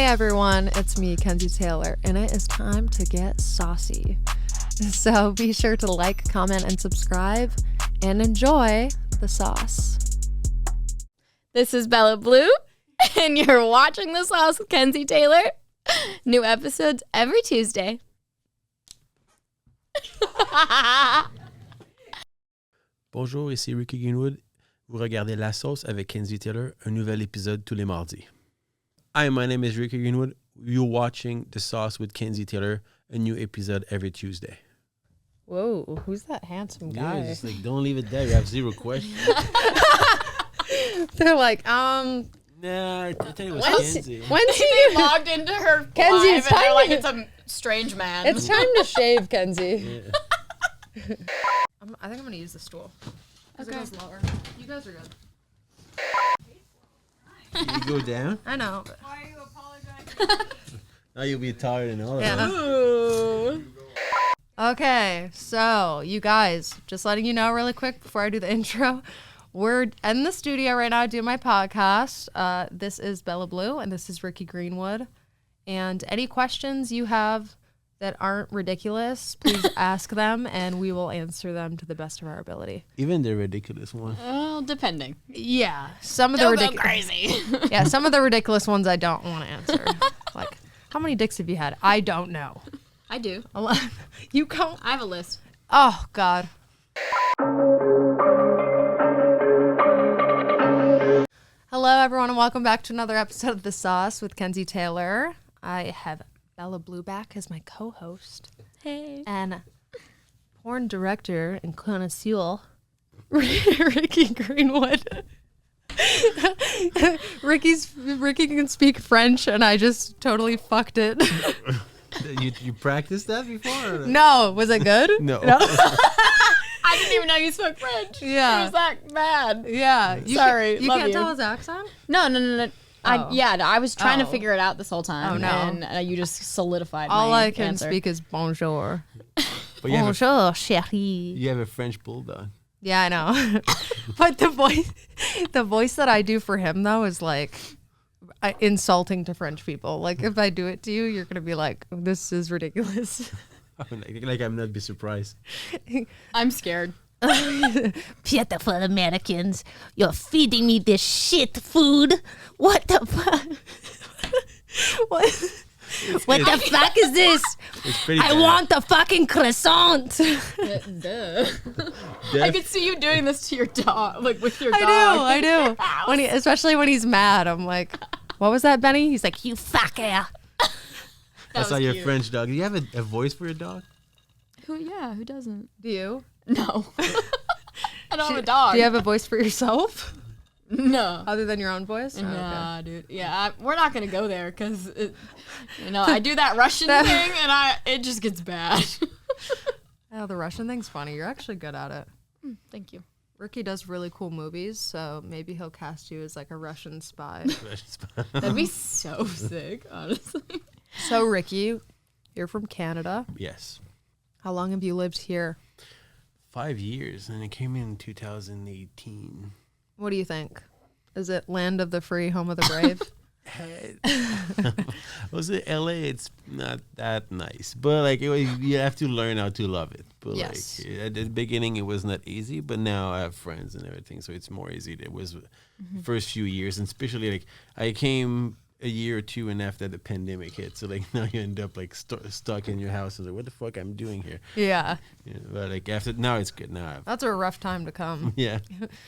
everyone, it's me, Kenzie Taylor, and it is time to get saucy. So be sure to like, comment, and subscribe, and enjoy the sauce. This is Bella Blue, and you're watching The Sauce with Kenzie Taylor. New episodes every Tuesday. Bonjour, ici Ricky Greenwood. Vous regardez La Sauce avec Kenzie Taylor, un nouvel épisode tous les mardis. Hi, my name is Ricky Greenwood. You're watching The Sauce with Kenzie Taylor, a new episode every Tuesday. Whoa, who's that handsome guy? Yeah, just like, don't leave it there. You have zero questions. They're like, Nah, I thought it was Kenzie. when's he Logged into her Kenzie, live it's and they're time like, to- it's a strange man. It's time to shave, Kenzie. Yeah. I think I'm gonna use the stool. Okay. It goes lower. You guys are good. Can you go down? I know. But Why are you apologizing? Now you'll be taller than all of Yeah. us. Ooh. Okay, so you guys, just letting you know really quick before I do the intro, we're in the studio right now doing my podcast. This is Bella Blue, and this is Ricky Greenwood. And any questions you have that aren't ridiculous, please ask them, and we will answer them to the best of our ability. Even the ridiculous one. Well, depending. Yeah, some of the Don't go ridiculous. crazy. Yeah, some of the ridiculous ones I don't want to answer. Like, how many dicks have you had? I don't know. I do. A lot. You count? I have a list. Oh God. Hello, everyone, and welcome back to another episode of The Sauce with Kenzie Taylor. I have Bella Blue back as my co-host, Hey. and porn director and connoisseur, Ricky Greenwood. Ricky can speak French, and I just totally fucked it. You practiced that before? Or? No, was it good? No. I didn't even know you spoke French. Yeah. It was that bad. Yeah. Sorry, You love can't you. tell his accent? No. Oh. I was trying to Oh. figure it out this whole time. Oh, no. And you just solidified All my I can answer. speak is bonjour. But you have, Bonjour, chérie. you have a French bulldog. Yeah, I know. But the voice that I do for him, though, is like insulting to French people. Like, if I do it to you, you're going to be like, this is ridiculous. Like I'm not be surprised. I'm scared. Beautiful Americans, you're feeding me this shit food. What the fuck? What the fuck is this? It's pretty I bad. want a fucking croissant. Duh. I could see you doing this to your dog, like with your dog. I do. Especially when he's mad. I'm like, what was that, Benny? He's like, You fucker. That's was how your cute. French dog. Do you have a voice for your dog? Who doesn't? do you? No. I don't have a dog. Do you have a voice for yourself? No. Other than your own voice? Oh, okay. Nah, dude. Yeah, we're not gonna go there because I do that Russian thing and it just gets bad. Oh, the Russian thing's funny. You're actually good at it. Thank you. Ricky does really cool movies, so maybe he'll cast you as like a Russian spy. That'd be so sick, honestly. So, Ricky, you're from Canada. Yes. How long have you lived here? 5 years, and it came in 2018. What do you think? Is it land of the free, home of the brave? Was it LA? It's not that nice, but like you have to learn how to love it. But Yes. like at the beginning, it was not easy, but now I have friends and everything, so it's more easy. It was first few years, and especially like I came a year or two and after the pandemic hit, so like now you end up like stuck in your house and like what the fuck I'm doing here. Yeah. Yeah, but like after now it's good now. That's a rough time to come. Yeah,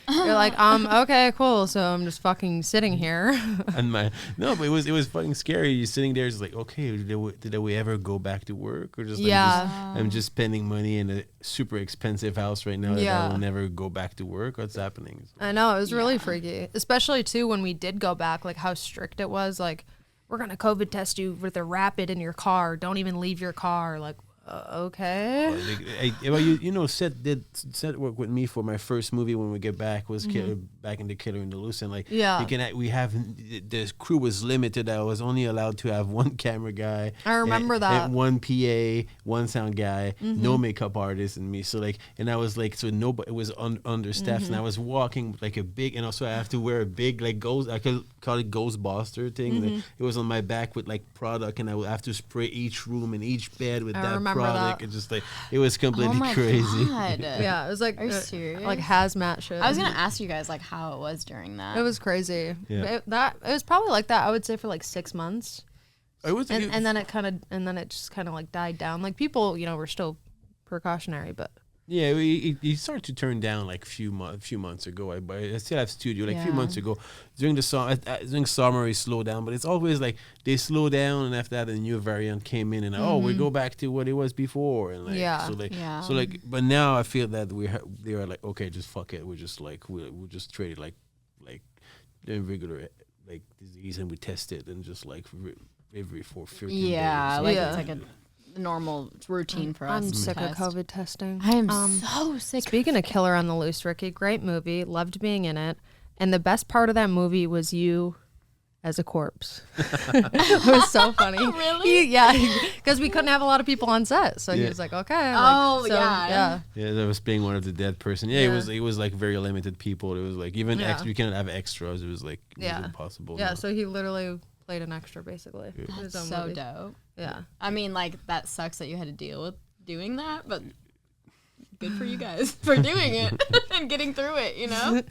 You're like, okay, cool. So I'm just fucking sitting here. and but it was fucking scary. You're sitting there, just like, okay, did we ever go back to work or just like, Yeah. I'm just spending money in a super expensive house right now that Yeah. I will never go back to work. What's happening? I know, it was really freaky. Especially, too, when we did go back, like how strict it was. Like, we're going to COVID test you with a rapid in your car. Don't even leave your car. Like, okay. Well, you know, Seth work with me for my first movie when we get back was back in the Killer in the Loose, and like Yeah. the crew was limited. I was only allowed to have one camera guy. I remember that. And one PA, one sound guy, no makeup artist, and me. So like, and I was like, so nobody, it was understaffed, and I was walking with like a big, and also I have to wear a big like ghost, I could call it Ghostbuster thing. Like, it was on my back with like product, and I would have to spray each room and each bed with that remember product. that. It just like, it was completely Oh my crazy. God. Yeah, it was like Are you serious? like hazmat shit. I was gonna ask you guys like how it was during that. It was crazy. Yeah. It was probably like that. I would say for like 6 months, I was, and then it just kind of like died down. Like people, were still precautionary, but yeah, it started to turn down like few months ago. But I still have studio like a few Yeah. months ago. During summer, it slowed down, but it's always like they slow down, and after that, a new variant came in, and we go back to what it was before, and like Yeah. so like, but now I feel that they are like, okay, just fuck it, we're just like we'll just treat it like the regular like disease, and we test it, and just like every 14 yeah, days. like Yeah. it's like a normal routine for us. I'm to sick of test. COVID testing. I am so sick. Speaking of Killer on the Loose, Ricky, great movie. Loved being in it. And the best part of that movie was you as a corpse. It was so funny. Really? Yeah, because we couldn't have a lot of people on set. So he Yeah. was like, okay. Oh, so, yeah. Yeah, I was playing one of the dead person. Yeah, it was like very limited people. It was like even Yeah. you cannot have extras. It was like it was Yeah. impossible. Yeah, No. so he literally played an extra, basically. His own So movie. dope. Yeah. I mean, like that sucks that you had to deal with doing that, but good for you guys for doing it and getting through it.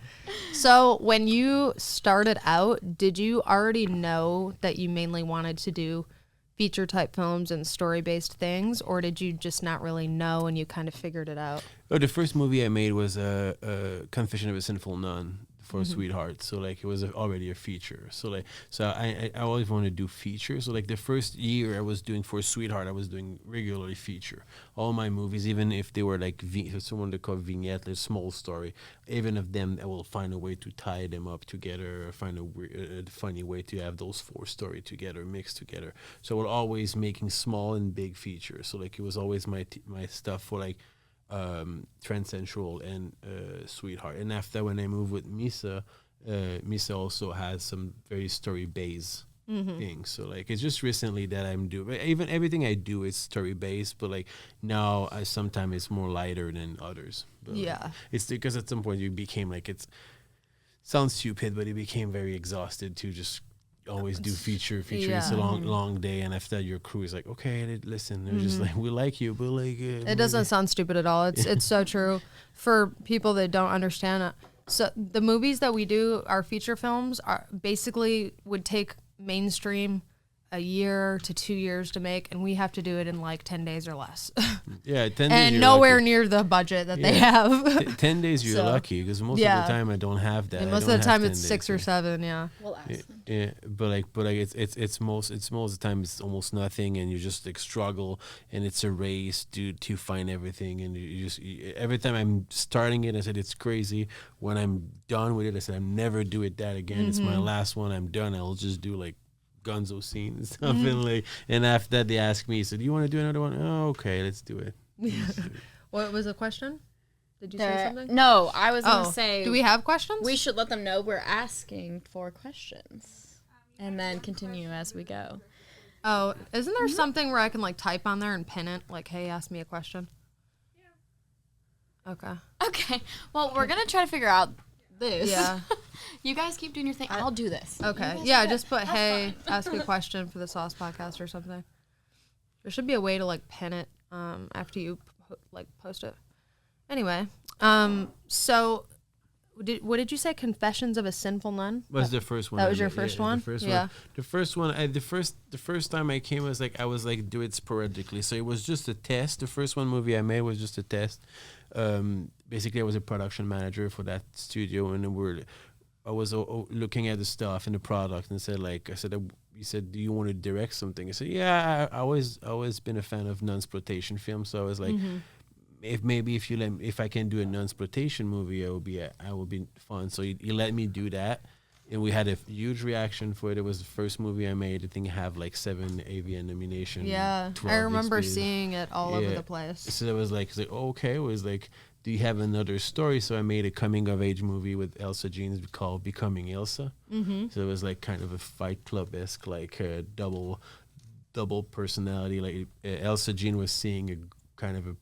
So when you started out, did you already know that you mainly wanted to do feature type films and story based things, or did you just not really know and you kind of figured it out? Oh, the first movie I made was Confession of a Sinful Nun for Sweetheart. So like it was already a feature. So I always wanted to do features. So like the first year I was doing for Sweetheart, I was doing regularly feature. All my movies, even if they were like someone they call vignette, like small story, even of them, I will find a way to tie them up together, or find a funny way to have those 4 stories together, mixed together. So we're always making small and big features. So like it was always my stuff for like Transcensual and Sweetheart. And after, when I moved with Misa, Misa also has some very story based things. So like it's just recently that I'm doing, even everything I do is story based, but like now I sometimes it's more lighter than others. But Yeah. it's because at some point you became like, it sounds stupid, but it became very exhausted to just always do feature. It's a long day, and after that your crew is like, okay, listen, they're just like, we like you, but like It doesn't sound stupid at all. It's so true for people that don't understand it. So the movies that we do, our feature films, are basically would take mainstream a year to 2 years to make, and we have to do it in like 10 days or less. 10 days And you're nowhere lucky. near the budget that they Yeah. have. 10 days you're So, lucky, because most yeah. of the time I don't have that. And I most of don't the have time 10 it's days, 6 or yeah. 7, yeah. We'll ask them. Yeah, but it's most of the time it's almost nothing, and you just like struggle, and it's a race to find everything, and every time I'm starting it, I said it's crazy. When I'm done with it, I said I'll never do it that again. It's my last one. I'm done. I'll just do like gunzo scene and stuff, and after that they ask me, so do you want to do another one? Oh, okay, let's do it. What was the question? Did you say something? No, I was Oh, gonna say do we have questions? we should let them know we're asking for questions and then continue as we go. Oh, isn't there something where I can like type on there and pin it? Like, hey, ask me a question. Yeah. Okay. Okay. Well, we're gonna try to figure out this. Yeah. You guys keep doing your thing. I'll do this. Okay. You guys Yeah, do it. just put, hey, ask a question for the Sauce Podcast or something. There should be a way to like pin it after you post it. Anyway, so what did you say? Confessions of a Sinful Nun? Was the first one. That I was your made. first Yeah, one? The first Yeah. one. The first one. The first time I came was like I was like do it sporadically. So it was just a test. The first movie I made was just a test. Basically, I was a production manager for that studio, and I was looking at the stuff and the product, and he said, do you want to direct something? I said, yeah. I always been a fan of non-exploitation films, so I was like, if I can do a non-exploitation movie, I would be fun. So he let me do that, and we had a huge reaction for it. It was the first movie I made. I think I have like 7 AVN nominations. Yeah. 12 I remember experience. seeing it all over the place. So it was like, okay, it was like do you have another story? So I made a coming of age movie with Elsa Jeans called Becoming Elsa. So it was like kind of a Fight Club-esque, like a double personality. Like Elsa Jean was seeing a kind of a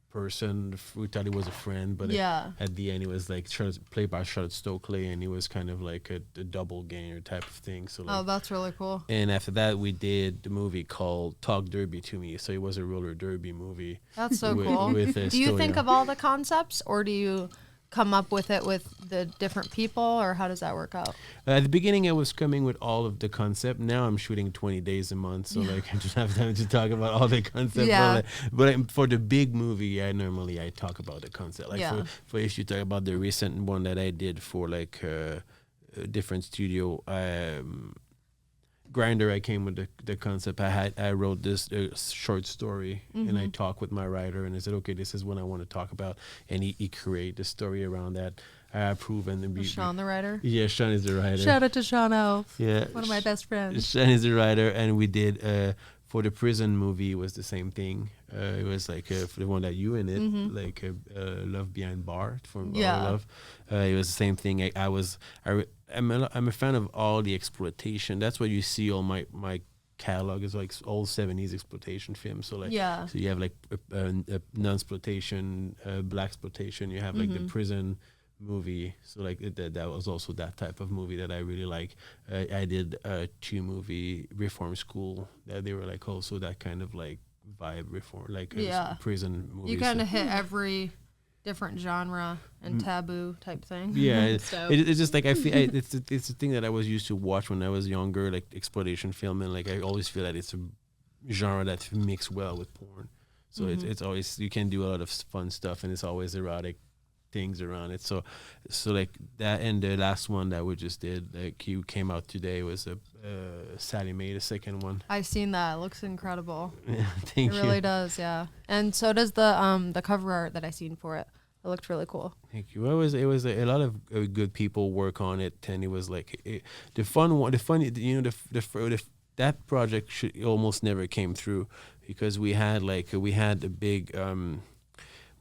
person who thought he was a friend, but at the end he was like played by Charlotte Stokely, and he was kind of like a double ganger type of thing. So like, that's really cool. And after that, we did the movie called Talk Derby to Me. So it was a roller derby movie. That's so cool. Do you think of all the concepts, or do you come up with it with the different people, or how does that work out? At the beginning, I was coming with all of the concept. Now I'm shooting 20 days a month, so like I just have time to talk about all the concept. But for the big movie, I talk about the concept. Like for if you talk about the recent one that I did for like a different studio, Grinder, I came with the concept. I wrote this short story, and I talked with my writer, and I said, okay, this is what I want to talk about, and he created the story around that. I approve, and then Sean the writer. Yeah, Sean is the writer. Shout out to Sean O. Yeah, one of my best friends. Sean is the writer, and we did for the prison movie. It was the same thing. It was like for the one that you in it, like Love Behind Bar from Love. It was the same thing. I'm a fan of all the exploitation. That's what you see all my catalog is like old 70s exploitation films. So like so you have like non-exploitation, black exploitation. You have like the prison movie. So like that was also that type of movie that I really like. I did a 2 movie Reform School that they were like also that kind of like vibe reform, like a prison movie. You kind of hit every different genre and taboo type thing. Yeah, it's just like I feel it's a thing that I was used to watch when I was younger, like exploitation film, and like I always feel that it's a genre that mixes well with porn. So it's always, you can do a lot of fun stuff, and it's always erotic things around it. So like that, and the last one that we just did, like you came out today, was a Sally Mae, the second one. I've seen that. It looks incredible. Yeah, thank you. It really does, yeah. And so does the cover art that I seen for it. It looked really cool. Thank you. It was a lot of good people work on it, and it was like the fun one. The funny, that project almost never came through because we had the big.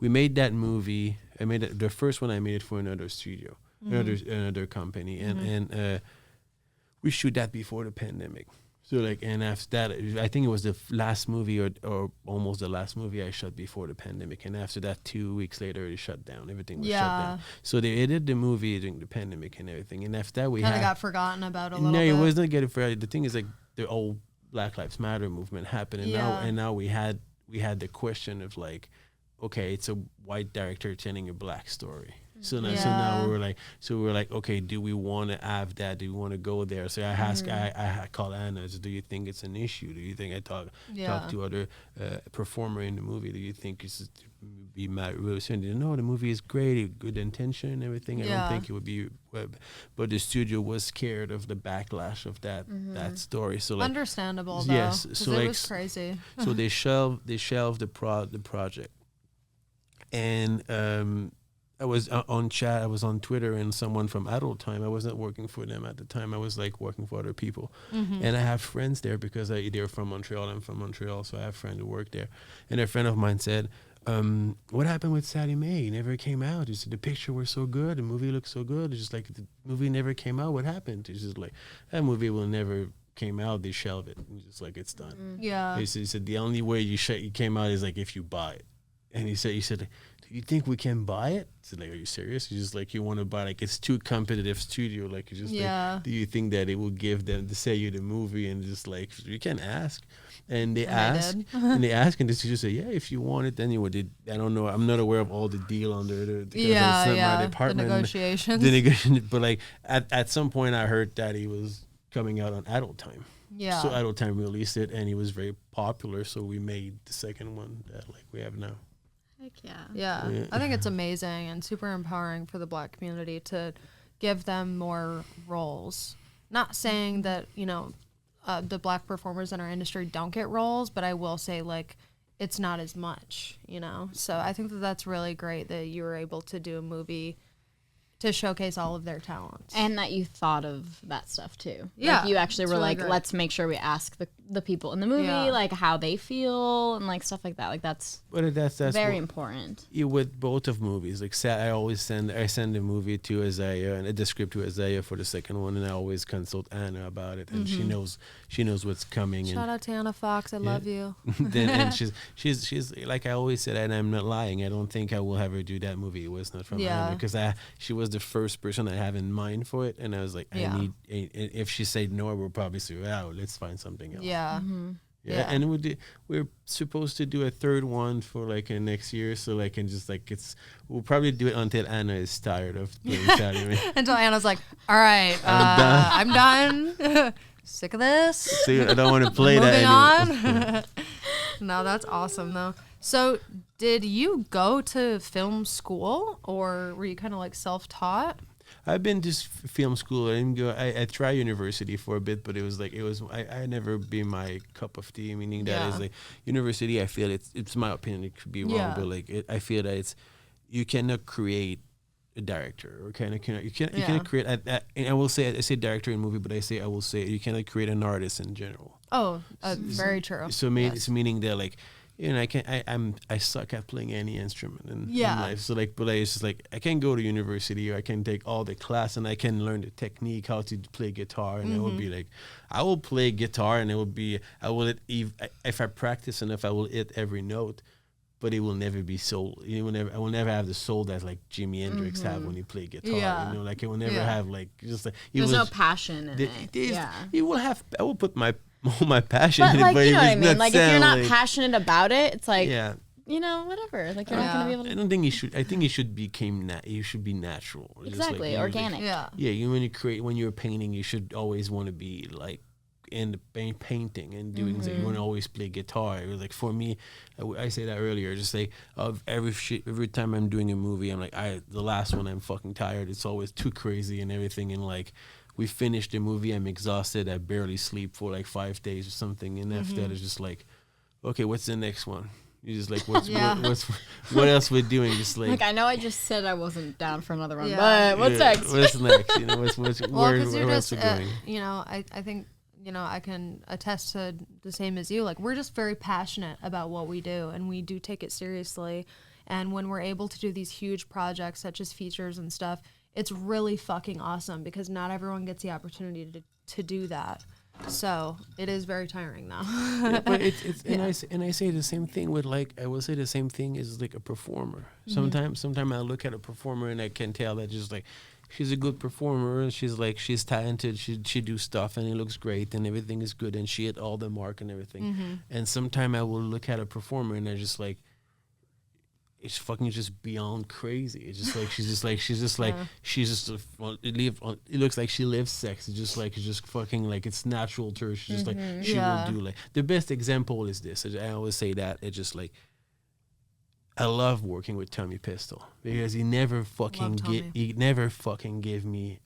We made that movie. I made it, the first one. I made it for another studio, another company, and we shoot that before the pandemic. So like, and after that, I think it was the last movie or almost the last movie I shot before the pandemic. And after that, 2 weeks later, it shut down. Everything was shut down. So they edited the movie during the pandemic and everything. And after that, we kind of got forgotten about a little bit. No, it was not getting forgotten. The thing is, like, the old Black Lives Matter movement happened, and now we had the question of like, okay, it's a white director telling a black story. So now we were like, okay, do we want to have that? Do we want to go there? So I called Anna. So do you think it's an issue? Do you think I talk to other performer in the movie? Do you think it's be mad? No, the movie is great, good intention and everything. I don't think it would be, but the studio was scared of the backlash of that story. So like, understandable though. Yes, so it like, was crazy. So they shelved the project, and I was on chat. I was on Twitter, and someone from Adult Time. I wasn't working for them at the time. I was like working for other people, and I have friends there because they're from Montreal. I'm from Montreal, so I have friends who work there. And a friend of mine said, "What happened with Sally Mae? It never came out. Just the picture was so good, the movie looked so good. It's just like the movie never came out. What happened?" It's just like that movie will never came out. They shelve it. It's just like it's done. Yeah. He said the only way you came out is like if you buy it. And he said, do you think we can buy it? I said, like, are you serious? He's just like, you want to buy, like, it's too competitive studio. Like, it's just like, do you think that it will give them to say you the movie? And just like, you can ask. And they asked, and the studio said, yeah, if you want it, then you would. I don't know. I'm not aware of all the deal under the my department. The negotiations. But like, at some point I heard that he was coming out on Adult Time. Yeah. So Adult Time released it, and he was very popular. So we made the second one that like we have now. Heck yeah. Yeah. I think it's amazing and super empowering for the Black community to give them more roles. Not saying that, the Black performers in our industry don't get roles, but I will say, like, it's not as much, So I think that's really great that you were able to do a movie to showcase all of their talents. And that you thought of that stuff too. Yeah. Like you actually were really like, great. let's make sure we ask the people in the movie, Yeah. like how they feel and like stuff like that. Like that's That's very what- important. with both of movies. Like I always send a movie to Isaiah and the script to Isaiah for the second one, and I always consult Anna about it, and she knows what's coming. Shout out to Anna Fox. I love you. And she's like I always said, and I'm not lying. I don't think I will have her do that movie. It was not from Yeah. Anna, because she was the first person I have in mind for it, and I was like, Yeah. I need. If she said no, we'll probably say, "Wow, let's find something else." Yeah. Yeah, and we're supposed to do a third one for like next year, so like and just like we'll probably do it until Anna is tired of playing Saturday. Until Anna's like, all right, I'm done. Sick of this. See, I don't want to play that Moving anymore. on. No, that's awesome though. So did you go to film school, or were you kind of like self-taught? I've been to film school. I didn't go. I tried university for a bit, but I never be my cup of tea. Meaning that is like university. I feel it's my opinion. It could be wrong, Yeah. but like I feel that you cannot create a director, or you cannot create. And I will say I say director in movie, but I will say you cannot create an artist in general. Oh, very true. So it's meaning that like. You know, I suck at playing any instrument in life. So like, but it's just like I can go to university, or I can take all the class, and I can learn the technique, how to play guitar, and it will be like, I will play guitar, and it will be, if I practice enough, I will hit every note, but it will never be soul. I will never have the soul that like Jimi Hendrix had when he played guitar. Yeah. You know, like it will never have like just like There's no passion in it. You will have. I will put all my passion But in it, like, but you know what I it's mean? not Like, if you're not sound passionate about it, it's like, yeah. you know, whatever. Like, you're not going to be able to. I don't think you should. I think it should you should be natural. Just Exactly, like, organic. Yeah. Yeah, when you're painting, you should always want to be like in the painting and doing things. You want to always play guitar. It was like for me, I said that earlier. Just like every time I'm doing a movie, I'm like the last one I'm fucking tired. It's always too crazy and everything, and like. We finished the movie. I'm exhausted. I barely sleep for like 5 days or something. And after that, it's just like, okay, what's the next one? You just like, what else we're doing? Just like, I know I just said I wasn't down for another one, Yeah. but what's next? What's next? You know, where you're else just, we're going? you know, I think, you know, I can attest to the same as you. Like, we're just very passionate about what we do, and we do take it seriously. And when we're able to do these huge projects, such as features and stuff, it's really fucking awesome, because not everyone gets the opportunity to do that. So it is very tiring though. Yeah, but and I say the same thing with like I will say the same thing as like a performer. Sometimes I look at a performer and I can tell that just like she's a good performer, and she's talented, she do stuff and it looks great and everything is good and she hit all the mark and everything. And sometimes I will look at a performer and I just like it's fucking just beyond crazy. It's just like it looks like she lives sex. It's just fucking like it's natural to her. She's just like she will do like the best example is this. I always say that it's just like I love working with Tommy Pistol because he never fucking gave me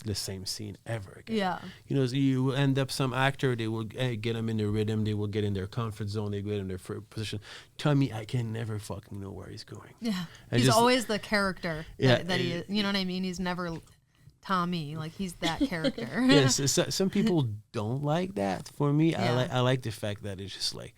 the same scene ever again. Yeah. You know, so you end up some actor, they will get them in their rhythm, they will get in their comfort zone, they get in their position. Tommy, I can never fucking know where he's going. Yeah. He's always the character that he is. You know what I mean? He's never Tommy. Like, he's that character. Yes, some people don't like that. For me, I like the fact that it's just like,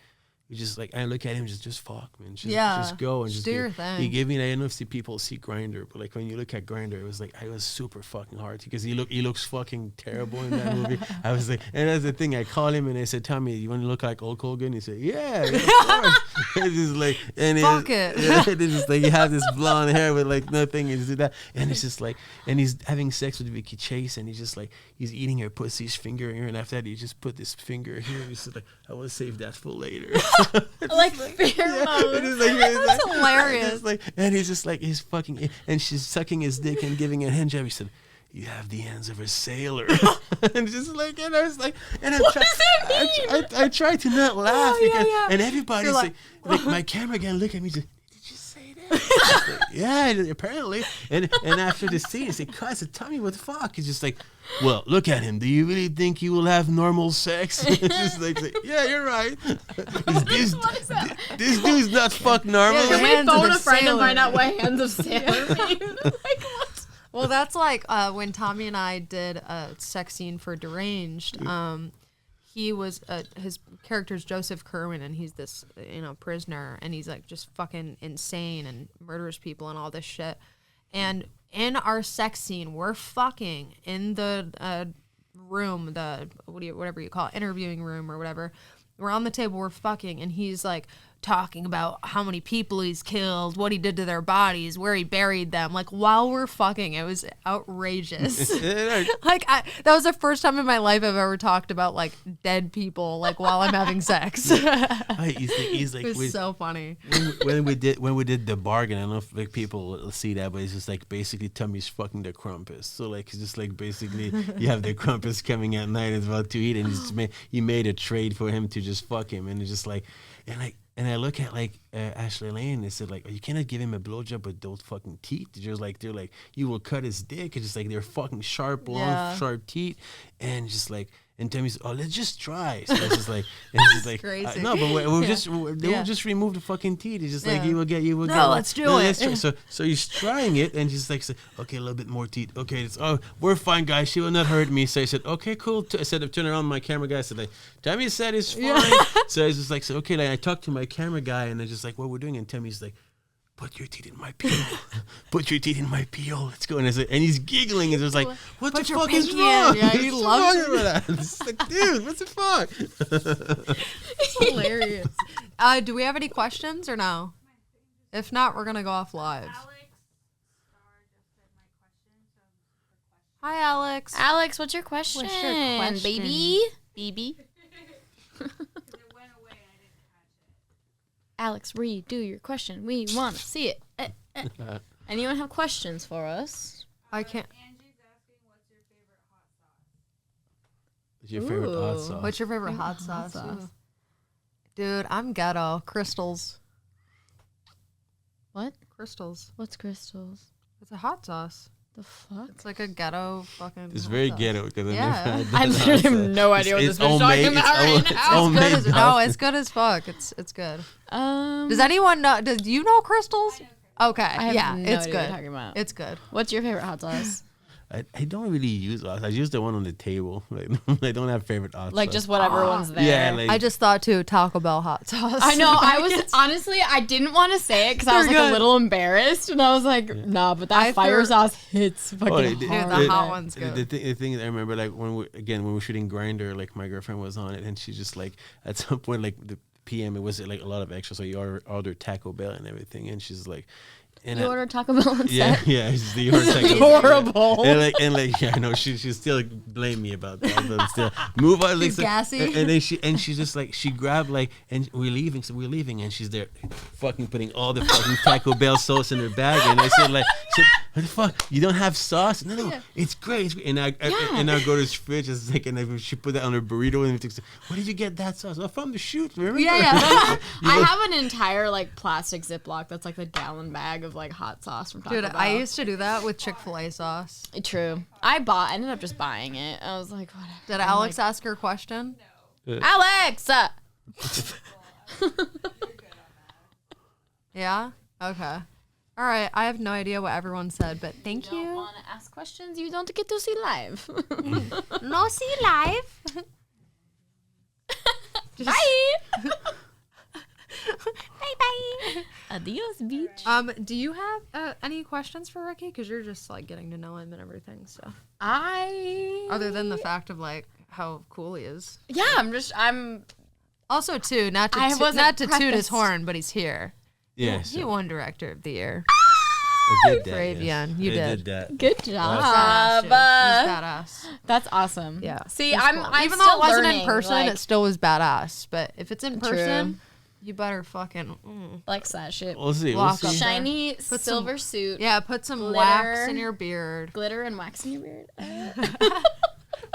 I look at him, just fuck, man. Just go and just do your thing. He gave me, I don't know if people see Grindr, but like when you look at Grindr, it was like, I was super fucking hard because he looks fucking terrible in that movie. I was like, and that's the thing, I called him and I said, Tommy, you want to look like Hulk Hogan? He said, yeah, of course. It's just like, and fuck it. It's just like, you have this blonde hair with like nothing, and that, and it's just like, and he's having sex with Vicky Chase, and he's just like, he's eating her pussy's finger here, and after that, he just put this finger here, and he's just like, I will save that for later. Like fear mode. That's hilarious. And he's just like, he's fucking, and she's sucking his dick and giving a hand job. He said, you have the hands of a sailor. And just like, and I was like, and I tried to not laugh because, and everybody's like my camera again look at me, just, did you say that? Like, yeah, apparently. And after the scene, it's like, cuz, tell me what the fuck. He's just like, well, look at him. Do you really think he will have normal sex? It's just like, yeah, you're right. This dude's not fuck normal. Yeah, Can we phone a friend sailor. and find out what hands of sailor mean? Like, what? Well, that's like when Tommy and I did a sex scene for Deranged. he was his character's Joseph Kerwin, and he's this prisoner, and he's like just fucking insane and murders people and all this shit. And in our sex scene, we're fucking in the room, whatever you call it, interviewing room or whatever. We're on the table, we're fucking, and he's like talking about how many people he's killed, what he did to their bodies, where he buried them. Like while we're fucking, it was outrageous. Like that was the first time in my life I've ever talked about like dead people, like while I'm having sex. He's like, it was so funny. When we did the bargain, I don't know if like people will see that, but it's just like basically Tommy's fucking the Krampus. So like it's just like basically you have the Krampus coming at night and about to eat, and he made a trade for him to just fuck him, and it's just like and I look at like Ashley Lane and they said like, oh, you cannot give him a blowjob with those fucking teeth. They're like you will cut his dick. It's just like they're fucking sharp, long, sharp teeth, and just like. And Tammy's, oh, let's just try. So it's just like, crazy. No, but we'll just remove the fucking teeth. It's just like you will get. Let's do it. Let's try. So he's trying it, and she's like, okay, a little bit more teeth. Okay, we're fine, guys. She will not hurt me. So I said, okay, cool. I said, turn around my camera guy. I said, like, Tammy said it's fine. So I was just like, okay. Like, I talked to my camera guy, and I just like, what we're doing, and Tammy's like, put your teeth in my peel. Put your teeth in my peel. Let's go. And he's giggling. And it's like, what the fuck is wrong? Yeah, he loves it. That. It's like, dude, what the fuck? It's hilarious. Do we have any questions or no? If not, we're going to go off live. Hi, Alex. Alex, what's your question? Baby? BB? Alex, redo your question. We want to see it. Anyone have questions for us? I can't. Angie's asking, what's your favorite hot sauce? What's your favorite hot sauce? What's your favorite hot sauce? Ooh. Dude, I'm ghetto. Crystals. What? Crystals. What's crystals? It's a hot sauce. The fuck? It's like a ghetto fucking. It's hot very sauce. ghetto because I literally have no idea what this bitch talking about right now. It's good as fuck. It's good. Um, Does anyone know? Do you know crystals? Okay, I have no it's idea good. what you're talking about. It's good. What's your favorite hot sauce? I don't really use sauce. I use the one on the table. Like, I don't have favorite hot Like sauce. just whatever one's there. Yeah, like, I just thought too Taco Bell hot sauce. I know. I was honestly, I didn't want to say it because I was like a little embarrassed, and I was like, nah, but that fire sauce hits fucking hard. Dude, the hot one's good. The thing is, I remember like when we were shooting Grindr, like my girlfriend was on it, and she just like at some point like the PM, it was like a lot of extra, so you ordered Taco Bell and everything, and she's like. And you ordered Taco Bell on set? Yeah, it's the order Taco Bell. Horrible. And yeah, I know she still blame me about that, but still move on. Like, gassy. And then she's just like she grabbed like, and we're leaving, and she's there, fucking putting all the fucking Taco Bell sauce in her bag, and I said like, what the fuck? You don't have sauce? No, it's great. It's great. And I go to the fridge, it's like, and she put that on her burrito, and it's like, where did you get that sauce? Oh, from the shoot, remember? Yeah. I have an entire like plastic Ziploc that's like the gallon bag of like hot sauce from Taco Dude, Bell. I used to do that with Chick-fil-A sauce. True. I ended up just buying it. I was like, whatever. Did Alex ask her question? No. Alex! Yeah? Okay. All right. I have no idea what everyone said, but thank you. You don't want to ask questions you don't get to see live. No, see live. Bye! Bye. Adios, beach. Do you have any questions for Ricky? Because you're just like getting to know him and everything. So other than the fact of like how cool he is. Yeah, I'm Also too not to toot his horn, but he's here. Yes. He won Director of the Year I did that, for AVN. yes. You I did. that. good job. Badass, dude. It was badass. That's awesome. Yeah. See, It was I'm cool. Even though still it wasn't learning, in person, like, it still was badass. But if it's in person, True. you better fucking Flex that shit. We'll see. Lock We'll up. see. Shiny Put silver suit. yeah. Put some Glitter. wax in your beard. Glitter and wax in your beard.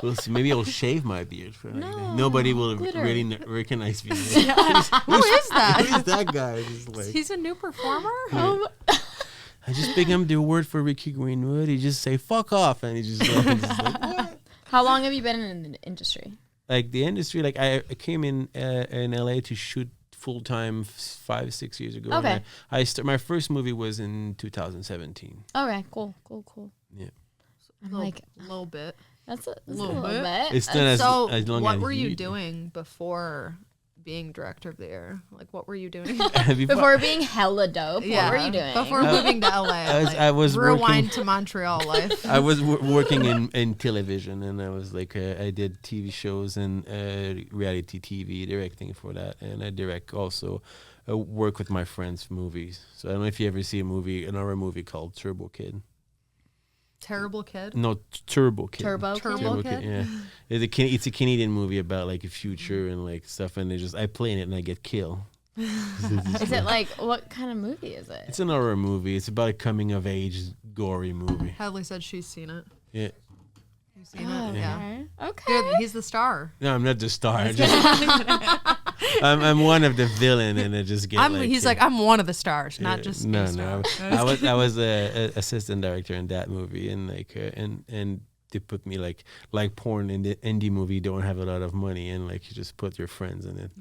We'll see. Maybe I'll shave my beard. For No, nobody will glitter. really recognize me. Who is that? Who's that guy? Just like, He's a new performer. I just pick up the word for Ricky Greenwood. He just say "fuck off," and he just like, what? How long have you been in the industry? Like the industry, like I came in LA to shoot full time 5-6 years ago. Okay. And my first movie was in 2017. Okay, cool. Yeah. I'm like, A little bit. That's a Little little bit. bit. It's not So, as long what as were you doing before being director of the year? Like, what were you doing? Before being hella dope, what were you doing? Before moving to LA, I was rewind working- to Montreal life. I was working in television, and I was like, I did TV shows and reality TV directing for that, and I direct also work with my friends' movies. So I don't know if you ever see an horror movie called Turbo Kid. Terrible kid. No, Turbo Kid. Turbo Turbo Kid? Kid. Yeah, it's a Canadian movie about like a future and like stuff, and I play in it and I get killed. Is it like, what kind of movie is it? It's an horror movie. It's about a coming of age gory movie. Hadley said she's seen it. Yeah. You've seen it? Yeah. Okay. Dude, he's the star. No, I'm not the star. I'm one of the villain, and I just get. He's like, I'm one of the stars, not just no, a star. no. I was a assistant director in that movie, and like and they put me like porn in the indie movie. You don't have a lot of money, and like you just put your friends in it.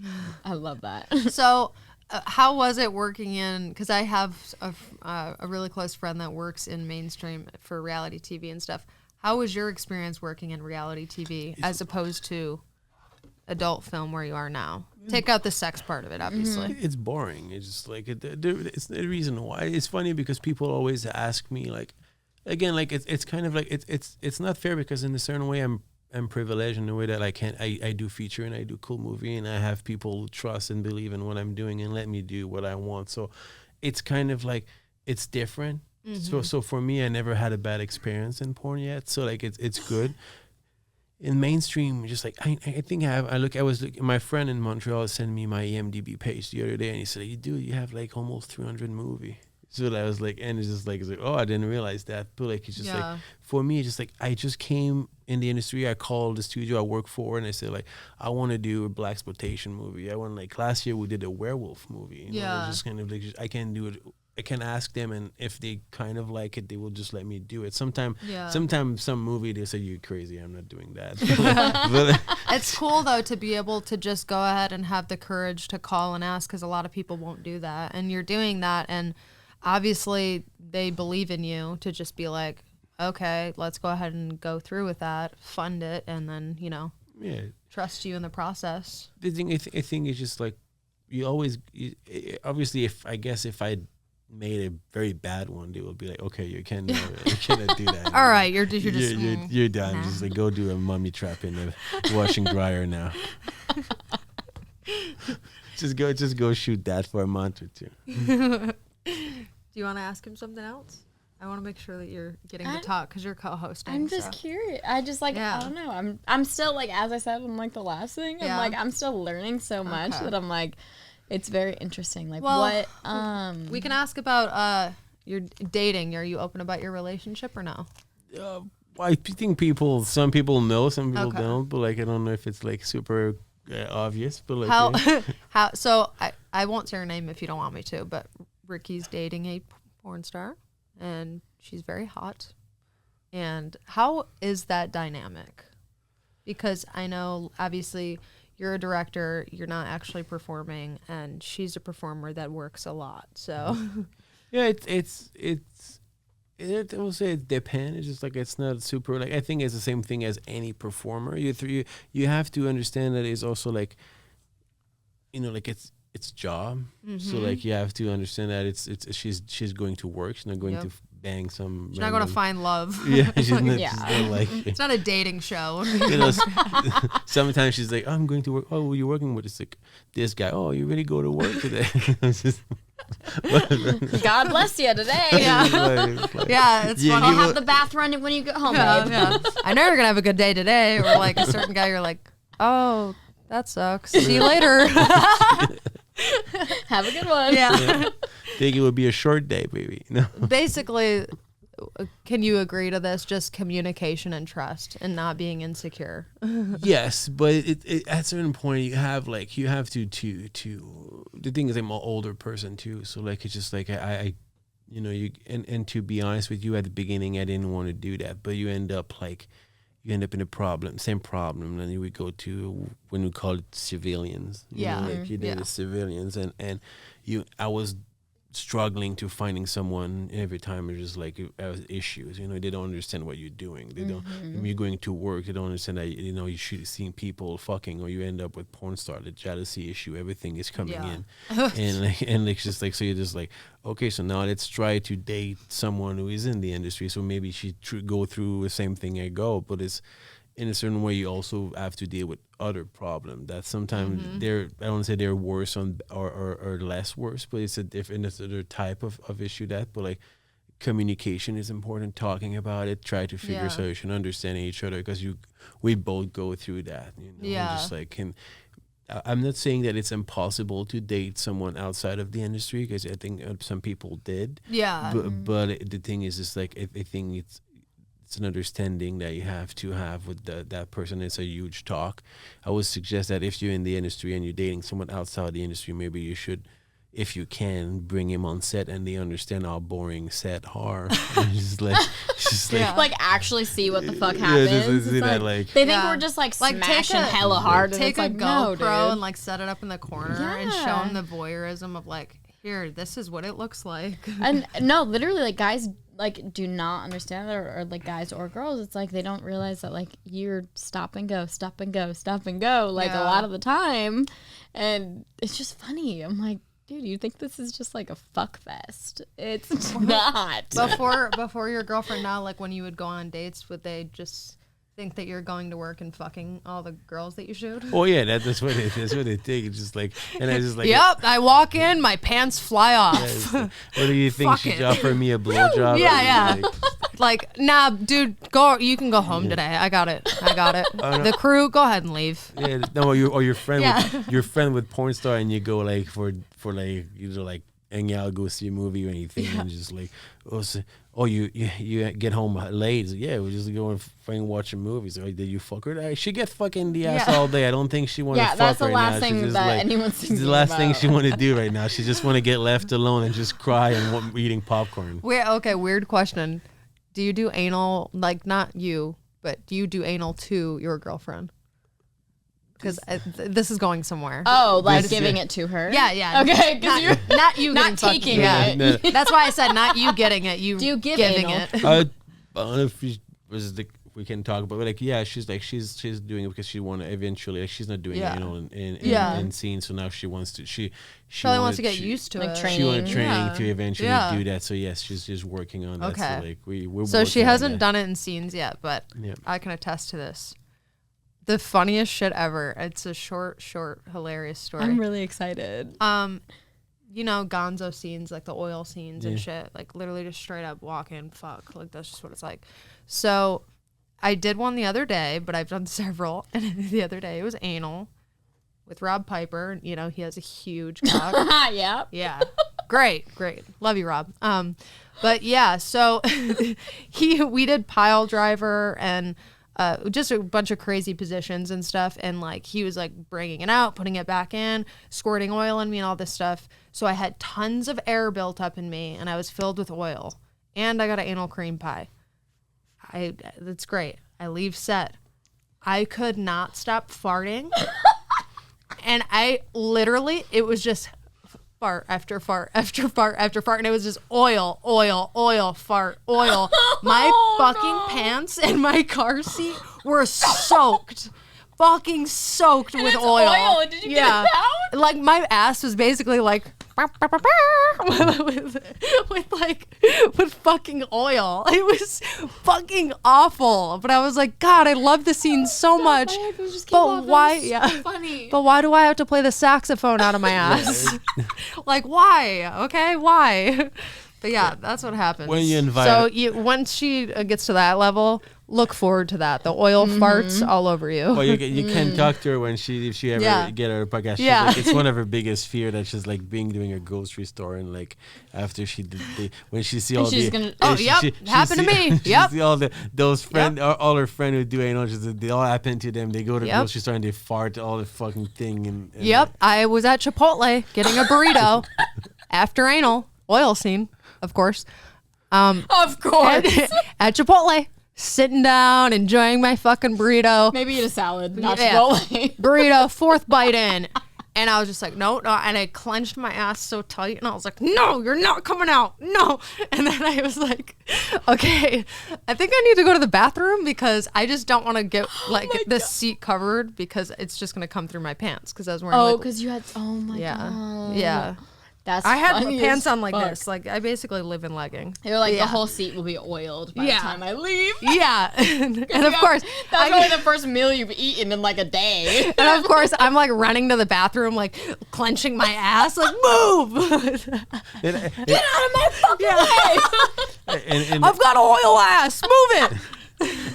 I love that. So, how was it working in? Because I have a really close friend that works in mainstream for reality TV and stuff. How was your experience working in reality TV as opposed to adult film where you are now? Take out the sex part of it, obviously. It's boring. It's just like it's the reason why. It's funny because people always ask me like, again, like it's kind of like it's not fair because in a certain way I'm privileged in the way that I do feature and I do cool movie and I have people who trust and believe in what I'm doing and let me do what I want. So it's kind of like it's different. So for me, I never had a bad experience in porn yet. So like it's good. In mainstream, just like I think my friend in Montreal sent me my IMDb page the other day, and he said, you have like almost 300 movie. So I was like, and it's just like, oh, I didn't realize that. But like, it's just like, for me, it's just like, I just came in the industry. I called the studio I work for, and I said like, I want to do a blaxploitation movie. I want, like, last year we did a werewolf movie. You know, it's just kind of like, I can do it. I can ask them, and if they kind of like it, they will just let me do it. Sometimes some movie they say, you're crazy, I'm not doing that. But It's cool though to be able to just go ahead and have the courage to call and ask, because a lot of people won't do that, and you're doing that, and obviously they believe in you to just be like, okay, let's go ahead and go through with that, fund it, and then trust you in the process. The thing I think is just like, obviously if I made a very bad one, they will be like, okay, you cannot do that. All right, you're done. nah. Just like, go do a mummy trap in the washing dryer now. just go shoot that for a month or two. Do you want to ask him something else? I want to make sure that you're getting to talk because you're co-hosting. I'm just curious. I just like, I don't know. I'm still like, as I said, I'm like the last thing. I'm like, I'm still learning so much that I'm like, it's very interesting. Like, what? We can ask about your dating. Are you open about your relationship or no? I think some people know, some people don't. But like, I don't know if it's like super obvious. But like, how? So I won't say her name if you don't want me to. But Ricky's dating a porn star, and she's very hot. And how is that dynamic? Because I know obviously, you're a director, you're not actually performing, and she's a performer that works a lot. So, yeah, I will say it depends. It's just like, it's not super, like, I think it's the same thing as any performer. You have to understand that it's also like, like it's job. So like, you have to understand that she's going to work. She's not going to bang some. She's not going to find love. Yeah, she's not like. It's not a dating show. Sometimes she's like, I'm going to work. Oh, you're working with this guy. Oh, you really go to work today? God bless you today. It's fun. I'll have the bath running when you get home, babe. I know you're going to have a good day today. Or like a certain guy, you're like, oh, that sucks. See you later. Have a good one. Think it would be a short day, baby. No. Basically, can you agree to this? Just communication and trust, and not being insecure. Yes, but it at a certain point you have to. The thing is, I'm an older person too, so like, it's just like I and to be honest with you, at the beginning I didn't want to do that, but you end up in a same problem. Then you would go to when we call it civilians. You did the civilians, and I was struggling to finding someone every time. It's just like issues, you know. They don't understand what you're doing. They don't, when you're going to work, they don't understand that, you know, you should seeing people fucking, or you end up with porn star, the jealousy issue, everything is coming in. and it's just like, so you're just like, okay, so now let's try to date someone who is in the industry, so maybe she go through the same thing I go. But it's, in a certain way, you also have to deal with other problems that sometimes I don't say they're worse or less worse, but it's a different, it's another type of issue but like communication is important, talking about it, try to figure solution, understanding each other, because we both go through that, you know. Just like, and I'm not saying that it's impossible to date someone outside of the industry, because I think some people did. But the thing is, just like, I think it's an understanding that you have to have with that person. It's a huge talk. I would suggest that if you're in the industry and you're dating someone outside the industry, maybe you should, if you can, bring him on set and they understand how boring set are. just like actually see what the fuck happens. They think we're just like smashing hella hard. Take and a it's GoPro and like set it up in the corner and show them the voyeurism of like, here, this is what it looks like. And no, literally, like, guys like do not understand that, or like guys or girls. It's like they don't realize that like you're stop and go like a lot of the time, and it's just funny. I'm like, dude, you think this is just like a fuck fest? It's not. Before your girlfriend now, like when you would go on dates, would they just think that you're going to work and fucking all the girls that you shoot? Oh yeah, that's what they think. It's just like, and I just like, yep, I walk in, my pants fly off. Like, what do you think? She's offering me a blowjob? Yeah. Like, nah, dude, go. You can go home today. I got it. No. The crew, go ahead and leave. Yeah, no, your friend with porn star, and you go like for like, you know, like hang out, go see a movie or anything, and just like, you get home late. Yeah, we're just going fucking watching movies. Like, did you fuck her? She get fucking the ass all day. I don't think she want to fuck that's the right last now. thing that anyone's thinking It's the last about. thing she want to do right now. She just want to get left alone and just cry and eating popcorn. Weird question. Do you do anal, like not you, but do you do anal to your girlfriend? Because this is going somewhere. Oh, like giving it to her? Yeah. Okay, because you're not you not getting taking it. No. That's why I said not you getting it. You Do you give giving anal? it. I don't know if we can talk about, but like, yeah, she's doing it because she want to eventually, like, she's not doing it, you know, in scenes, so now she wants to, she probably wants to get used to like it. training. She wanted training to eventually do that, so yes, she's just working on that. Okay. So like we're So she working on hasn't that. done it in scenes yet, but I can attest to this. The funniest shit ever. It's a short, hilarious story. I'm really excited. You know, gonzo scenes, like the oil scenes and shit, like literally just straight up walk in, fuck, like that's just what it's like. So I did one the other day, but I've done several, and the other day it was anal with Rob Piper. You know, he has a huge cock. Yep. Yeah. Great. Love you, Rob. But yeah, so we did pile driver and just a bunch of crazy positions and stuff. And like, he was like bringing it out, putting it back in, squirting oil in me and all this stuff. So I had tons of air built up in me and I was filled with oil, and I got an anal cream pie. That's great. I leave set. I could not stop farting. And I literally, it was just fart after fart after fart after fart, and it was just oil, fart, oil. My fucking pants and my car seat were soaked, fucking soaked with oil. Did you get it out? Like my ass was basically like with fucking oil. It was fucking awful. But I was like, God, I love the scene so much. But why? Yeah. Funny. But why do I have to play the saxophone out of my ass? Like, why? Okay, why? But yeah, that's what happens. When you invite once she gets to that level, look forward to that. The oil farts all over you. Well, you can talk to her when if she ever get her podcast. She's like, it's one of her biggest fear that she's like doing a grocery store, and like after she did when she see all she's the gonna happened to me. She see all those friend all her friend who do anal, they all happen to them. They go to the grocery store and they fart all the fucking thing. And I was at Chipotle getting a burrito after anal oil scene, of course. Of course. At Chipotle. Sitting down, enjoying my fucking burrito. Maybe eat a salad, not Yeah. Chipotle. Burrito, fourth bite in. And I was just like, no. And I clenched my ass so tight. And I was like, no, you're not coming out. No. And then I was like, okay, I think I need to go to the bathroom because I just don't want to get like this seat covered because it's just going to come through my pants because I was wearing because you had, God. Yeah. That's I had funny pants as on like fuck. this. Like I basically live in leggings. You're like, Yeah. the whole seat will be oiled by the time I leave. Yeah. and of course, That's probably the first meal you've eaten in like a day. and of course, I'm like running to the bathroom, like clenching my ass, like move. Get out of my fucking way. And I've got oil ass. Move it.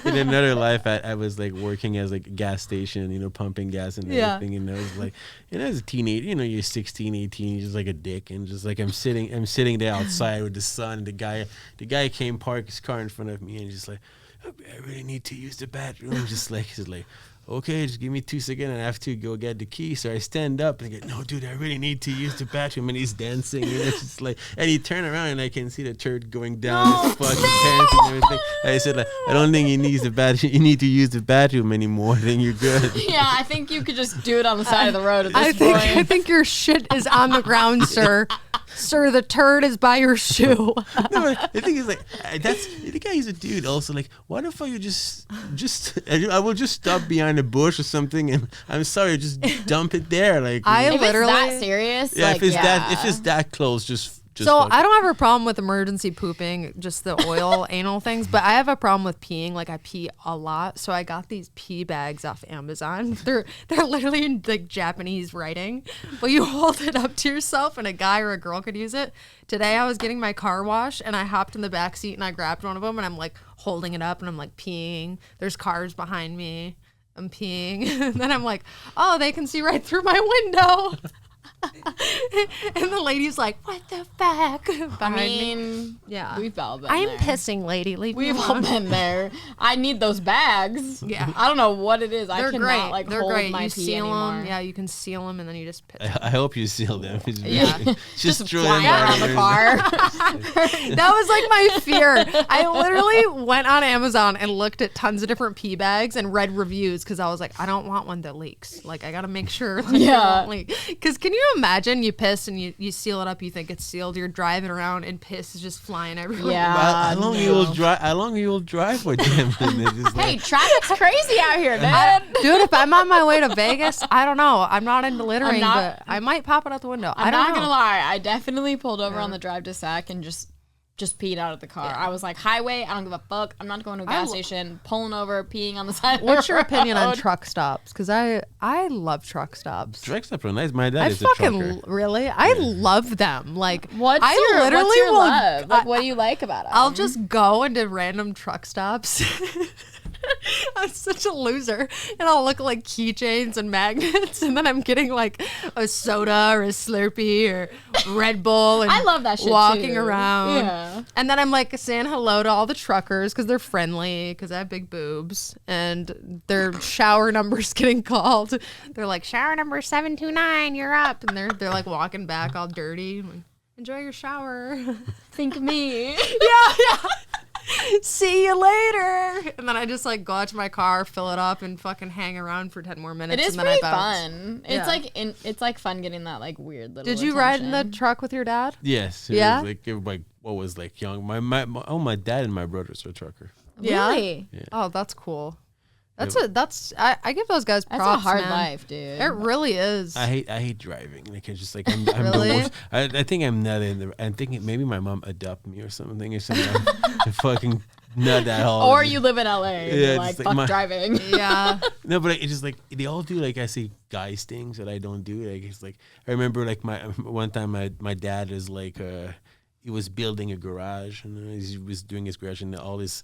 in another life, I was like working as like a gas station, pumping gas and everything. And I was like, as a teenager, you're 16, 18, you're just like a dick. And just like I'm sitting there outside with the sun. The guy came park his car in front of me and just like, I really need to use the bathroom. He's like, okay, just give me 2 seconds and I have to go get the key. So I stand up and I go, no, dude, I really need to use the bathroom. And he's dancing. And it's just like, and he turned around and I can see the turd going down his fucking pants and everything. And I said, like, I don't think you need the bathroom. You need to use the bathroom anymore. Then you're good. Yeah, I think you could just do it on the side of the road at this point. I think your shit is on the ground, sir. Sir, the turd is by your shoe. No, but the thing is, like, the guy is a dude. Also, like, why the fuck you just I will just stop behind a bush or something, and I'm sorry, just dump it there. Like, If literally it's that serious, yeah, like, if it's that close, just. So fuck I don't have a problem with emergency pooping, just the oil anal things, but I have a problem with peeing. Like I pee a lot, so I got these pee bags off Amazon. They're literally in like Japanese writing, but you hold it up to yourself, and a guy or a girl could use it. Today I was getting my car washed, and I hopped in the back seat and I grabbed one of them, and I'm like holding it up, and I'm like peeing. There's cars behind me. I'm peeing, and then I'm like, oh, they can see right through my window. And the lady's like, what the fuck? Behind me. Yeah. we've all been I'm there. pissing, lady. Leave me We've all alone. been there. I need those bags. Yeah. I don't know what it is. They're I cannot great. like They're hold great. my You pee seal anymore. them. Yeah, you can seal them, and then you just piss. I hope you seal them. Yeah. just throw Flying them out around the there. car. That was like my fear. I literally went on Amazon and looked at tons of different pee bags and read reviews because I was like, I don't want one that leaks. Like, I got to make sure. Like, Yeah. Because can you imagine you piss and you seal it up, you think it's sealed, you're driving around and piss is just flying everywhere. Yeah. How long you will drive for them? Hey, traffic's crazy out here, man. Dude, if I'm on my way to Vegas, I don't know. I'm not into littering, not- but I might pop it out the window. I'm I don't not know. gonna lie. I definitely pulled over on the drive to Sac and just peed out of the car. I was like, highway, I don't give a fuck. I'm not going to a gas station, pulling over, peeing on the side of the What's your road. opinion on truck stops? Because I love truck stops. Truck stops are nice. My dad I is a fucking trucker. really, I love them. Like, What's I your literally will. love? Like, what do you like about it? I'll just go into random truck stops. I'm such a loser, and I'll look like keychains and magnets, and then I'm getting like a soda or a Slurpee or Red Bull, and I love that shit walking too. around. Yeah. And then I'm like saying hello to all the truckers because they're friendly, because I have big boobs, and their shower number's getting called. They're like, shower number 729, you're up, and they're like walking back all dirty. I'm like, enjoy your shower. Think of me. yeah. See you later. And then I just like go out to my car, fill it up, and fucking hang around for 10 more minutes. It is and then pretty I bounce. fun. Yeah. It's like it's like fun getting that like weird little. Did you ride in the attention. truck with your dad? Yes. It Yeah? was like everybody. What was like young? My dad and my brothers are trucker. Yeah. Really? Oh, that's cool. I give those guys props. That's a hard man. life, dude. It really is. I hate driving. Like I just like I'm Really? the worst. I think I'm not in the. I'm thinking maybe my mom adopted me or something. I'm fucking not that old. Or you live in LA and Yeah, you're just like, like fuck driving. Yeah. No, but it's just like they all do like I say guys things that I don't do. Like it's like I remember like my one time my dad is like he was building a garage and he was doing his garage and all his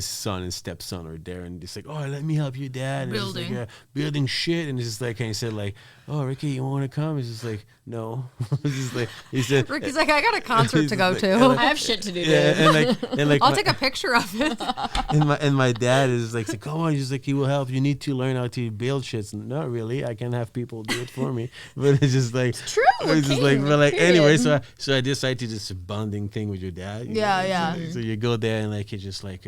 son and stepson are there and he's like, oh, let me help you, dad. And Building. Like, yeah, building shit. And it's just like, and he said like, oh, Ricky, you want to come? He's just like, no. It's just like, he said, Ricky's like, I got a concert to go Like, to. I have shit to do, dude. yeah, and like I'll my- take a picture of it. and my dad is like, come on, he's like, he will help. You need to learn how to build shit. Not really. I can have people do it for me. But it's just like, true, It's just like, king, but like period. anyway. So I decided to just bump bonding thing with your dad. you Yeah, know? yeah. So you go there and like it's just like,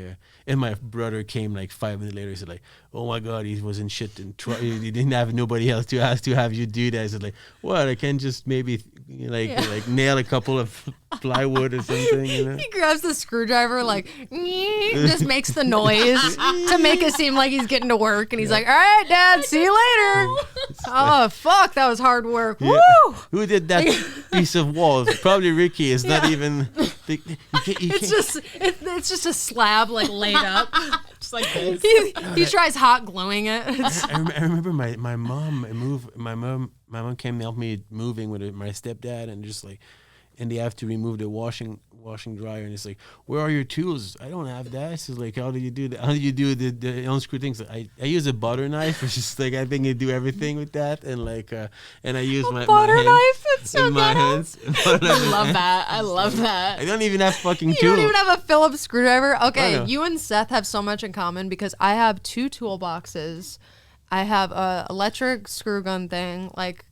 and my brother came like 5 minutes later. He said like, oh my god, he was in shit and he didn't have nobody else to ask to have you do that. I said like, well, I can just maybe like nail a couple of plywood or something. You know? He grabs the screwdriver, like, just makes the noise to make it seem like he's getting to work. And he's like, all right, Dad, see you later. Oh, fuck, that was hard work. Yeah. Woo! Who did that piece of wall? Probably Ricky. It's not even. It's just a slab like laid up. Just like this. He tries hot gluing it. I remember my mom moved. My mom came to help me moving with my stepdad, and just like, and they have to remove the washing dryer, and it's like, where are your tools? I don't have that. It's like, how do you do that? How do you do the unscrew things? I use a butter knife, which is like I think you do everything with that, and like and I use my butter hands, knife. It's so in my ghetto. hands. I love that. I love that. I don't even have fucking You tools. don't even have a Phillips screwdriver. I Okay, know. you and Seth have so much in common because I have 2 toolboxes. I have a electric screw gun thing. Like,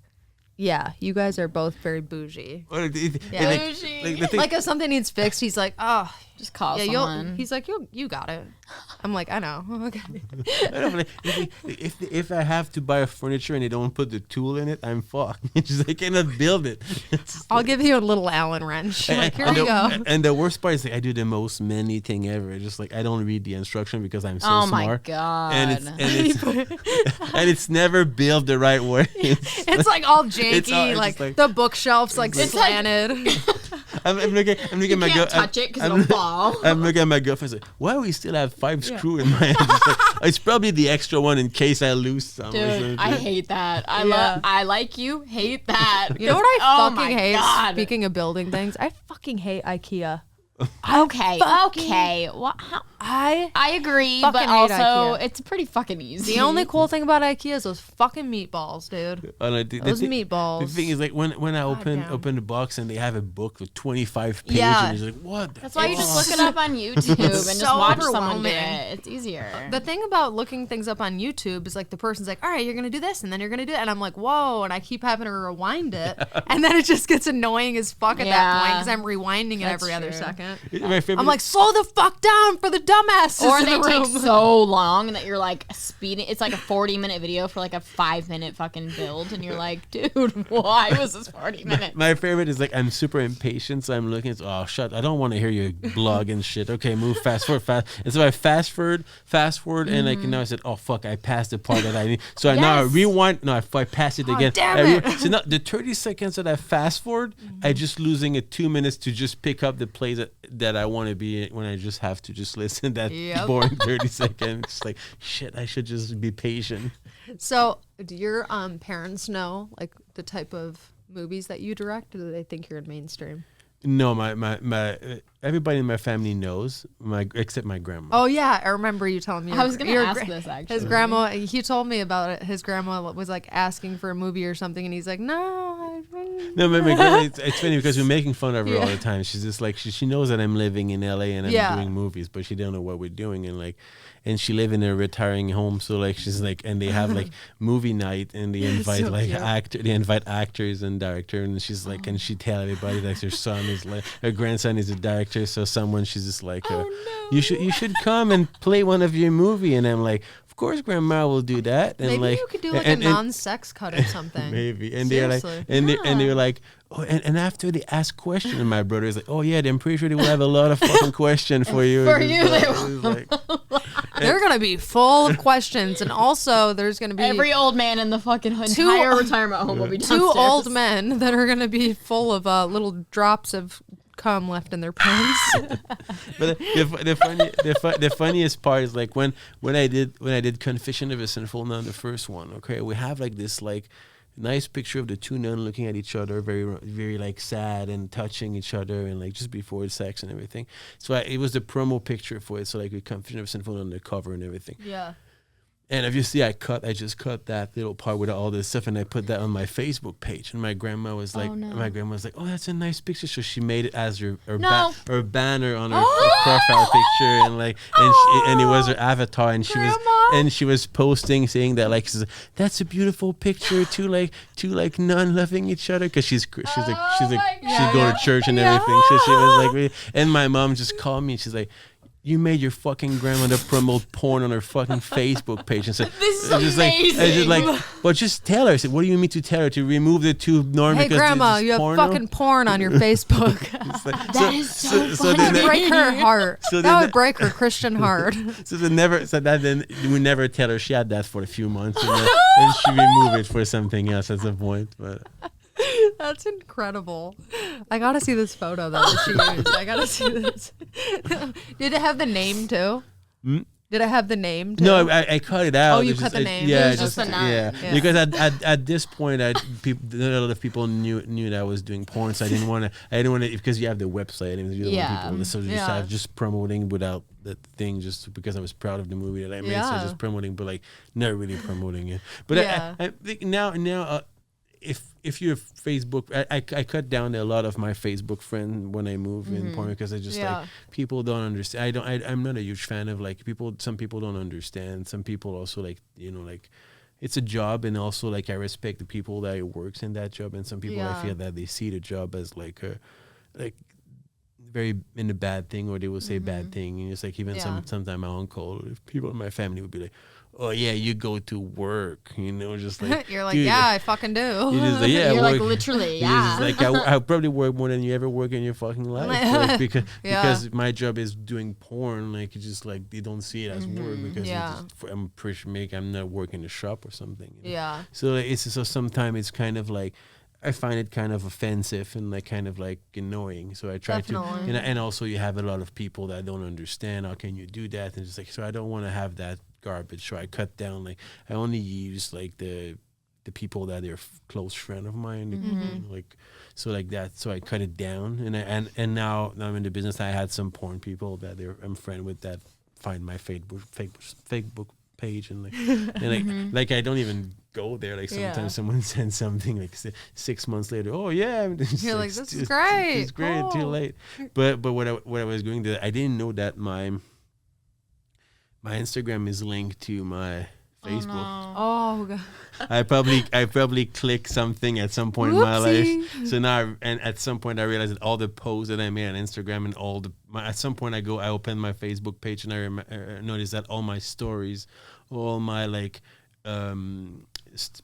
yeah, you guys are both very bougie. Yeah. the thing, Like if something needs fixed, he's like, oh, Just call yeah, someone. he's like, you got it. I'm like, I know. Okay. I don't know, if I have to buy a furniture and they don't put the tool in it, I'm fucked. It's just I cannot build it. I'll give you a little Allen wrench. Like, here you go. And the worst part is like I do the most manly thing ever. Just like I don't read the instruction because I'm so Oh smart. my god. And it's never built the right way. It's like all janky, It's all- it's like, just like- the bookshelves like It's like- slanted. I'm looking you at my can't touch it because it'll fall. I'm looking at my girlfriend. Like, why do we still have 5 screw in my hand? It's, like, it's probably the extra one in case I lose some. or Dude, something. I hate that. Yeah. I like you, hate that. You know what I Oh fucking my hate? God. Speaking of building things, I fucking hate IKEA. Okay, fucking- okay. Well, I I agree, Fucking but hate also IKEA. it's pretty fucking easy. the only cool thing about IKEA is those fucking meatballs, dude. Those meatballs. The thing is, like, when I damn. open the box and they have a book with 25 pages, Yeah. and it's like, what? That's why you just fuck? look it up on YouTube and just so watch someone do overwhelming. it. It's easier. The thing about looking things up on YouTube is like the person's like, all right, you're gonna do this and then you're gonna do it, and I'm like, whoa, and I keep having to rewind it, and then it just gets annoying as fuck at that point Yeah. because I'm rewinding it That's every other true. second. My favorite. I'm like, slow the fuck down for the dumbasses Or in they the take room. so long that you're like speeding. It's like a 40-minute video for like a 5-minute fucking build, and you're like, dude, why was this 40 minutes? My favorite is like I'm super impatient, so I'm looking. Oh shut! I don't want to hear your blog and shit. Okay, move fast forward. And so I fast forward, and like now I said, oh fuck, I passed the part that I need. So I now I Yes. rewind. No, I pass it again. damn I it. So now the 30 seconds that I fast forward, I just losing it 2 minutes to just pick up the place that I want to be in when I just have to just listen that Yep. boring 30 seconds. It's like shit. I should just be patient. So, do your parents know like the type of movies that you direct, or do they think you're in mainstream? No, my everybody in my family knows except my grandma. Oh yeah, I remember you telling me. I was gonna your ask gra- this actually. His grandma, he told me about it. His grandma was like asking for a movie or something, and he's like, "No, No, my grandma, it's funny because we're making fun of her all Yeah. the time. She's just like she knows that I'm living in LA and I'm Yeah. doing movies, but she don't know what we're doing, and she live in a retiring home, so like she's like, and they have like movie night, and they invite So like cute. they invite actors and director, and she's like, and she tell everybody like her son is like her grandson is a director, so she's just like, you should come and play one of your movie, and I'm like, of course grandma will do that, and maybe like you could do like and- a non-sex cut or something." Maybe. And they're like, Seriously. and they're like, oh, and after they ask question, and my brother is like, oh yeah, I'm pretty sure they will have a lot of fucking question for you. For And you, it's they like- it's like- They're gonna be full of questions, and also there's gonna be Every old man in the fucking entire retirement home will be downstairs. 2 old men that are gonna be full of little drops of cum left in their pants. But the funniest part is like when I did Confession of a Sinful Nun, the first one. Okay, we have like this like nice picture of the 2 nuns looking at each other, very very like sad and touching each other, and like just before sex and everything. So it was the promo picture for it. So like with Confession of a Sinful Nun on the cover and everything. Yeah. And if you see, I just cut that little part with all this stuff, and I put that on my Facebook page. And my grandma was like, "Oh, that's a nice picture." So she made it as her banner on her profile picture, and and it was her avatar, and she was posting saying that like, "That's a beautiful picture, two nun loving each other," because she's go to church and everything. So she was like, and my mom just called me, and she's like, "You made your fucking grandmother promote porn on her fucking Facebook page." And said, "This is amazing." But just tell her. I said, "What do you mean to tell her? To remove the two norm?" Hey, Grandma, you have fucking porn on your Facebook. That is so funny. That would break her heart. That would break her Christian heart. Then we never tell her. She had that for a few months, and she removed it for something else at some point. But that's incredible. I gotta see this photo that she used. I gotta see this. Did it have the name too? Did it have the name too? No, I cut it out. Oh, you cut the name. Yeah, just the name. Yeah. Because at this point, a lot of people knew that I was doing porn, so I didn't want to because you have the website and you don't want people. So I was just promoting without the thing, just because I was proud of the movie that I made. So just promoting, but like not really promoting it. But I think now. If you have Facebook, I cut down a lot of my Facebook friends when I move in porn, because I just like, people don't understand. I'm not a huge fan of like people. Some people don't understand. Some people also like, like it's a job, and also like I respect the people that works in that job, and some people I feel that they see the job as like a very in a bad thing, or they will say bad thing, and it's like even sometimes my uncle, people in my family would be like, "Oh yeah, you go to work," just like you're like, "Yeah, I fucking do." You're just like, "Yeah, you're work." like literally, You're just like, I probably work more than you ever work in your fucking life, like, because my job is doing porn. Like it's just like they don't see it as work, because I'm pretty sure I'm not working in a shop or something. Yeah. So like, sometimes it's kind of like, I find it kind of offensive and like kind of like annoying. So I try to, and also you have a lot of people that don't understand. How can you do that? And just like, so I don't want to have that garbage. So I cut down. Like I only use like the people that are close friend of mine. Like so like that. So I cut it down. And now I'm in the business. I had some porn people that I'm friend with that find my Facebook page, and like I don't even go there. Like sometimes someone sends something like 6 months later. "Oh yeah," you're like, "This is great. It's great." Cool. Too late. But what I was going to, I didn't know that my Instagram is linked to my Facebook. Oh God. I probably clicked something at some point in my life. So now, and at some point I realized that all the posts that I made on Instagram and at some point I open my Facebook page, and I noticed that all my stories, all my like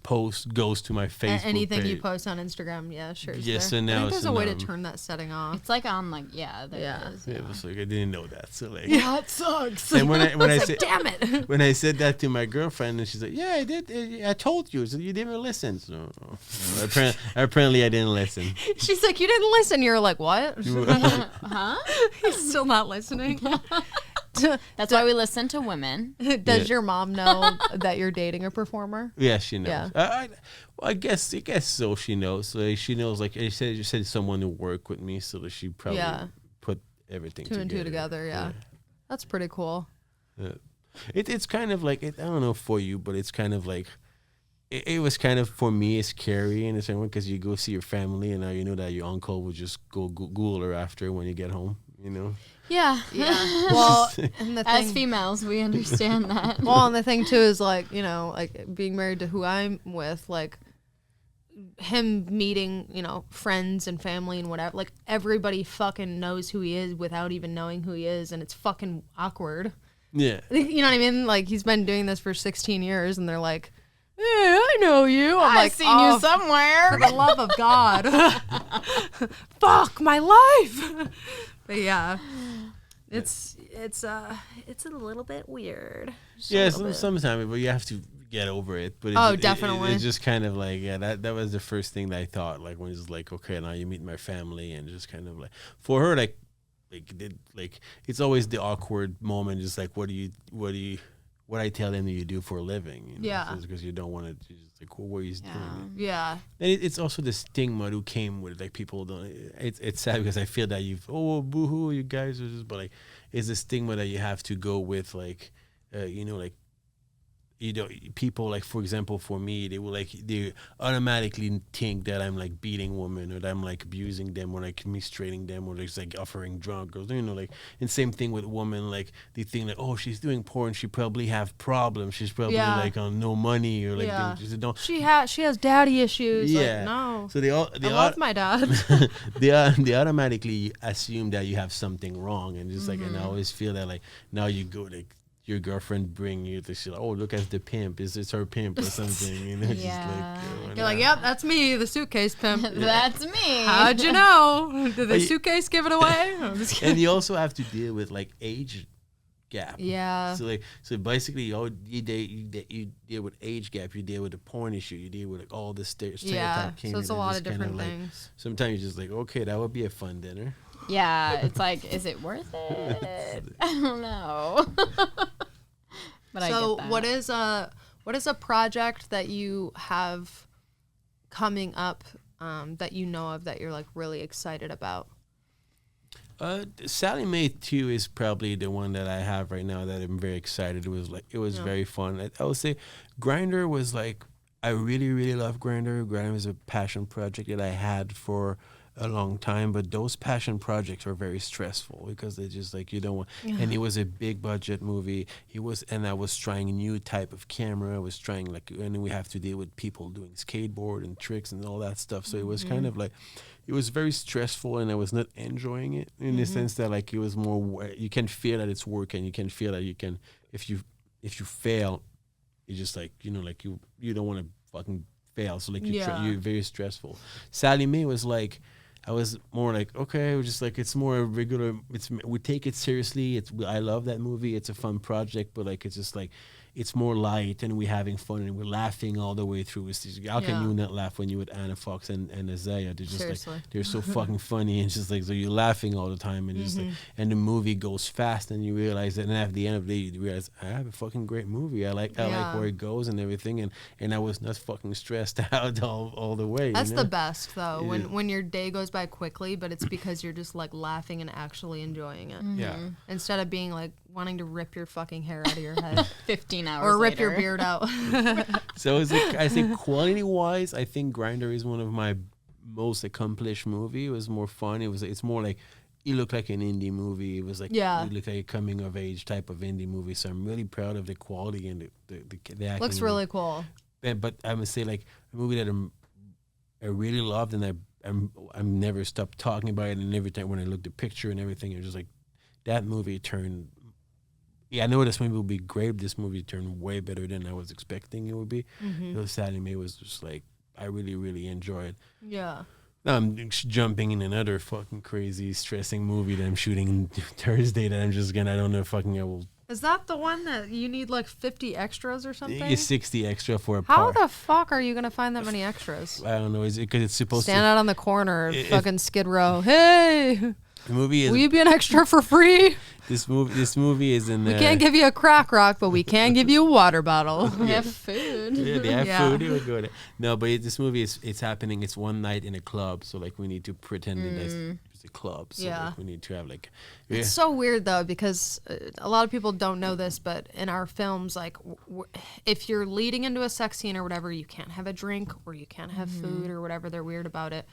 post goes to my Facebook anything page. you post on Instagram, sure. Yes, there. and now I think there's a way to turn that setting off. It's like on like there is. It was like I didn't know that. So like it sucks. And when I said, damn it, when I said that to my girlfriend, and she's like, "Yeah, I did. I told you, so you didn't listen." So apparently I didn't listen. She's like, "You didn't listen." You're like, "What?" Huh? He's still not listening. That's why we listen to women. Does your mom know that you're dating a performer? Yeah, she knows. Yeah. I guess so. She knows. Like she knows. Like I said someone to work with me, so that she probably put everything two and two together. Yeah, that's pretty cool. Yeah. It's kind of like I don't know for you, but it's kind of like it was kind of for me. It's scary in a certain way, because you go see your family, and now you know that your uncle will just go Google her after when you get home. Yeah. Well, and as females, we understand that. Well, and the thing too is like, like being married to who I'm with, like him meeting, friends and family and whatever, like everybody fucking knows who he is without even knowing who he is, and it's fucking awkward. Yeah. You know what I mean? Like he's been doing this for 16 years, and they're like, "Yeah, I know you." I'm like, seen you somewhere. For the love of God. Fuck my life. But yeah, it's a little bit weird. Sometimes, but you have to get over it. But definitely. It's just kind of like that was the first thing that I thought, like when it's like, okay, now you meet my family, and just kind of like for her, like it's always the awkward moment, just like what I tell them that you do for a living, because you don't want to just like, what are you doing? Yeah. And it's also the stigma who came with it. Like people don't. It's sad, because I feel that boohoo, you guys are just. But like, it's the stigma that you have to go with, like, like you know, people like, for example, for me, they automatically think that I'm like beating women, or that I'm like abusing them, or like mistreating them, or just like offering drunk, or you know, like, and same thing with women, like they think like, oh, she's doing porn, she probably have problems, she's probably like on no money, or like they don't. She has daddy issues. Yeah. Like, no. So I love my dad. they automatically assume that you have something wrong, and just like, and I always feel that like now you go like, your girlfriend bring you to shit, like, oh, look at the pimp. Is this her pimp or something? You know, just like, You're like, yep, that's me, the suitcase pimp. That's me. How'd you know? Did the suitcase give it away? I'm just kidding. And you also have to deal with like age gap. Yeah. So basically, you deal with age gap. You deal with the porn issue. You deal with like all the stereotype. Yeah. So it's a lot of different like, things. sometimes you're just like, okay, that would be a fun dinner. Yeah, it's like, is it worth it? I don't know. But I get that. what is a project that you have coming up that you know of that you're like really excited about? Sally Mae 2 is probably the one that I have right now that I'm very excited. It was very fun. I would say Grindr was like, I really, really love Grindr. Grindr was a passion project that I had for a long time, but those passion projects are very stressful because they just like, you don't want, and it was a big budget movie. And I was trying a new type of camera. I was trying like, and we have to deal with people doing skateboard and tricks and all that stuff. So it was kind of like, it was very stressful, and I was not enjoying it in the sense that like, it was more, you can feel that it's work, and you can feel that you can, if you fail, you just like, you know, like you don't want to fucking fail. So like you're very stressful. Sally Mae was like, I was more like, okay, we're just like, it's more regular. We take it seriously. I love that movie. It's a fun project, but like, it's just like, it's more light, and we're having fun, and we're laughing all the way through. It's just, how can you not laugh when you with Anna Fox and Isaiah? They're just like, they're so fucking funny, and just like, so you're laughing all the time, and just like, and the movie goes fast, and you realize that, and at the end of the day, you realize I have a fucking great movie. I like where it goes and everything, and I was not fucking stressed out all the way. That's the best though, when your day goes by quickly, but it's because you're just like laughing and actually enjoying it. Yeah. Instead of being like wanting to rip your fucking hair out of your head. 15 hours or rip later. your beard out. So I think quality wise, I think Grindr is one of my most accomplished movie. It was more fun. It's more like, it looked like an indie movie. It was like, it looked like a coming of age type of indie movie. So I'm really proud of the quality and the acting. Looks really cool. But I would say like a movie that I really loved, and I'm never stopped talking about it. And every time when I looked at the picture and everything, it was just like, that movie turned. Yeah, I know this movie will be great, but this movie turned way better than I was expecting it would be. Sally Mae was just like, I really, really enjoyed. Yeah. Now I'm jumping in another fucking crazy, stressing movie that I'm shooting Thursday that I'm just gonna, I don't know if fucking I will. Is that the one that you need like 50 extras or something? It's 60 extra for a How part. the fuck are you going to find that many extras? I don't know. Is it because it's supposed Stand to. out on the corner, fucking Skid Row. Hey! The movie is. Will you be an extra for free? This movie is in. We can't give you a crack rock, but we can give you a water bottle. We have food. Yeah, they have food. They were good. No, but this movie it's happening. It's one night in a club, so like we need to pretend that it's a club. So like, we need to have like. Yeah. It's so weird though, because a lot of people don't know this, but in our films, like if you're leading into a sex scene or whatever, you can't have a drink or you can't have food or whatever. They're weird about it.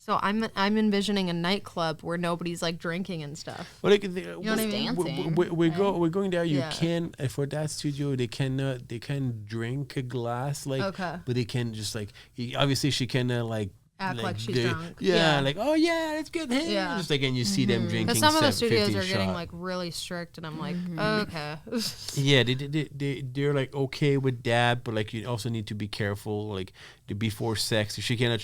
So I'm envisioning a nightclub where nobody's like drinking and stuff. Well, like, You know what I mean? Dancing. We're going there. You Yeah. can for that studio. They can drink a glass like, but they can just like obviously she can like Act like she's drunk. Yeah, like oh yeah, let's get him. Yeah. Just like and you see them drinking. Because some of the 50 studios are getting shot. like really strict, and I'm like, okay. Yeah, they're like okay with that, but like you also need to be careful. Like before sex, you cannot.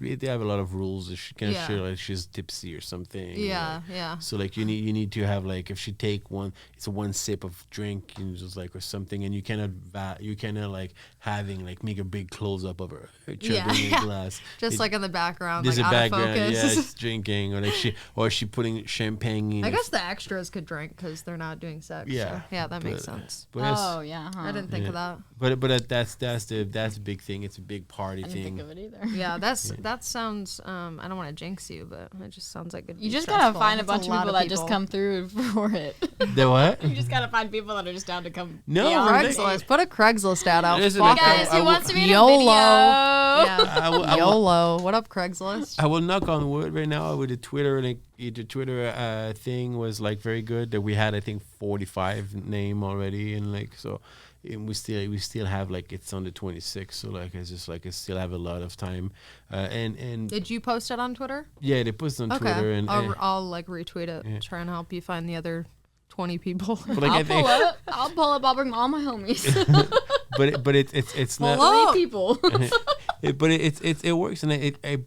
They have a lot of rules. She cannot show like she's tipsy or something. Yeah, or, yeah. So like you need to have like if she take one, it's one sip of drink and just like or something, and you cannot like having like make a big close up of her chugging a glass. Just like in the background, There's like a out background, of focus. yeah, it's drinking or like she putting champagne in. I guess the extras could drink because they're not doing sex. Yeah, so, yeah, that makes sense. But that's- Oh yeah. Huh. I didn't think of that. But that's the big thing. It's a big party I didn't thing. think of it either. Yeah, that sounds. I don't want to jinx you, but it just sounds like You just gotta find a bunch of people that just come through for it. The what? You just gotta find people that are just down to come. No, be on we're it. Craigslist. Put a Craigslist ad out. Listen, Fuck like, Guys, it. who wants to be in a YOLO. video? Yeah. YOLO. What up, Craigslist? I will knock on wood right now with the Twitter, like the Twitter thing was like very good. That we had, I think, 45 name already, and like so, and we still have like it's on the 26th. So like it's just like I still have a lot of time, and Did you post it on Twitter? yeah, they post it on Okay. Twitter, and I'll like retweet it. Yeah. Try and help you find the other 20 people. but like I I'll think, pull up. I'll bring all my homies. but it's not. Hello? 3 people. But it works, and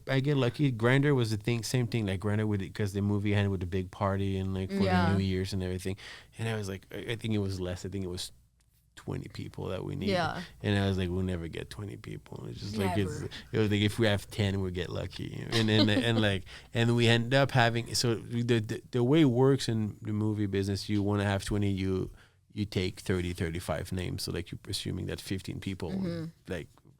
I get lucky. Grinder was the thing, same thing. Like Grinder with it because the movie ended with a big party and like for Yeah. the New Year's and everything. And I was like, I think it was less. I think it was 20 people that we needed. Yeah. And I was like, we'll never get 20 people. It's just like it Never. was like if we have 10, we'll get lucky. And we end up having the way it works in the movie business. You want to have 20. You take 30, 35 names. So like you're assuming that 15 people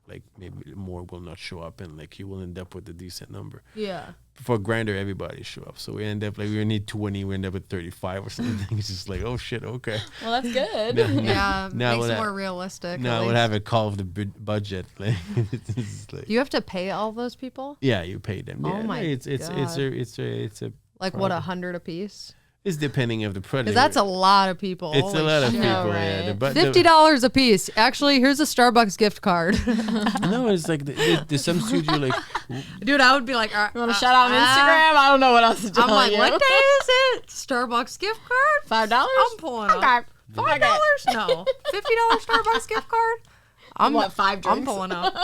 like maybe more will not show up, and like you will end up with a decent number. Yeah. For Grindr, everybody show up, so we end up like we need 20, we end up with 35 or something. It's just like, oh shit, okay. Well, that's good. Yeah. Now Makes we'll it more realistic. Now at we'll least. have a call of the budget. Like, it's like, Do you have to pay all those people? yeah, you pay them. Oh Yeah, my it's God. a Like what, 100 a piece? it's depending of the project. Because that's a lot of people. It's Holy a lot of shit. people. No, Yeah, right. $50 a piece. Actually, here's a Starbucks gift card. No, it's like there's some studio like Dude, I would be like, You want to shout out on Instagram? I don't know what else to tell I'm like, you. what day is it? Starbucks gift card? $5? I'm pulling up. Okay. $5? No. $50 Starbucks gift card? I'm What, 5 drinks? I'm pulling up.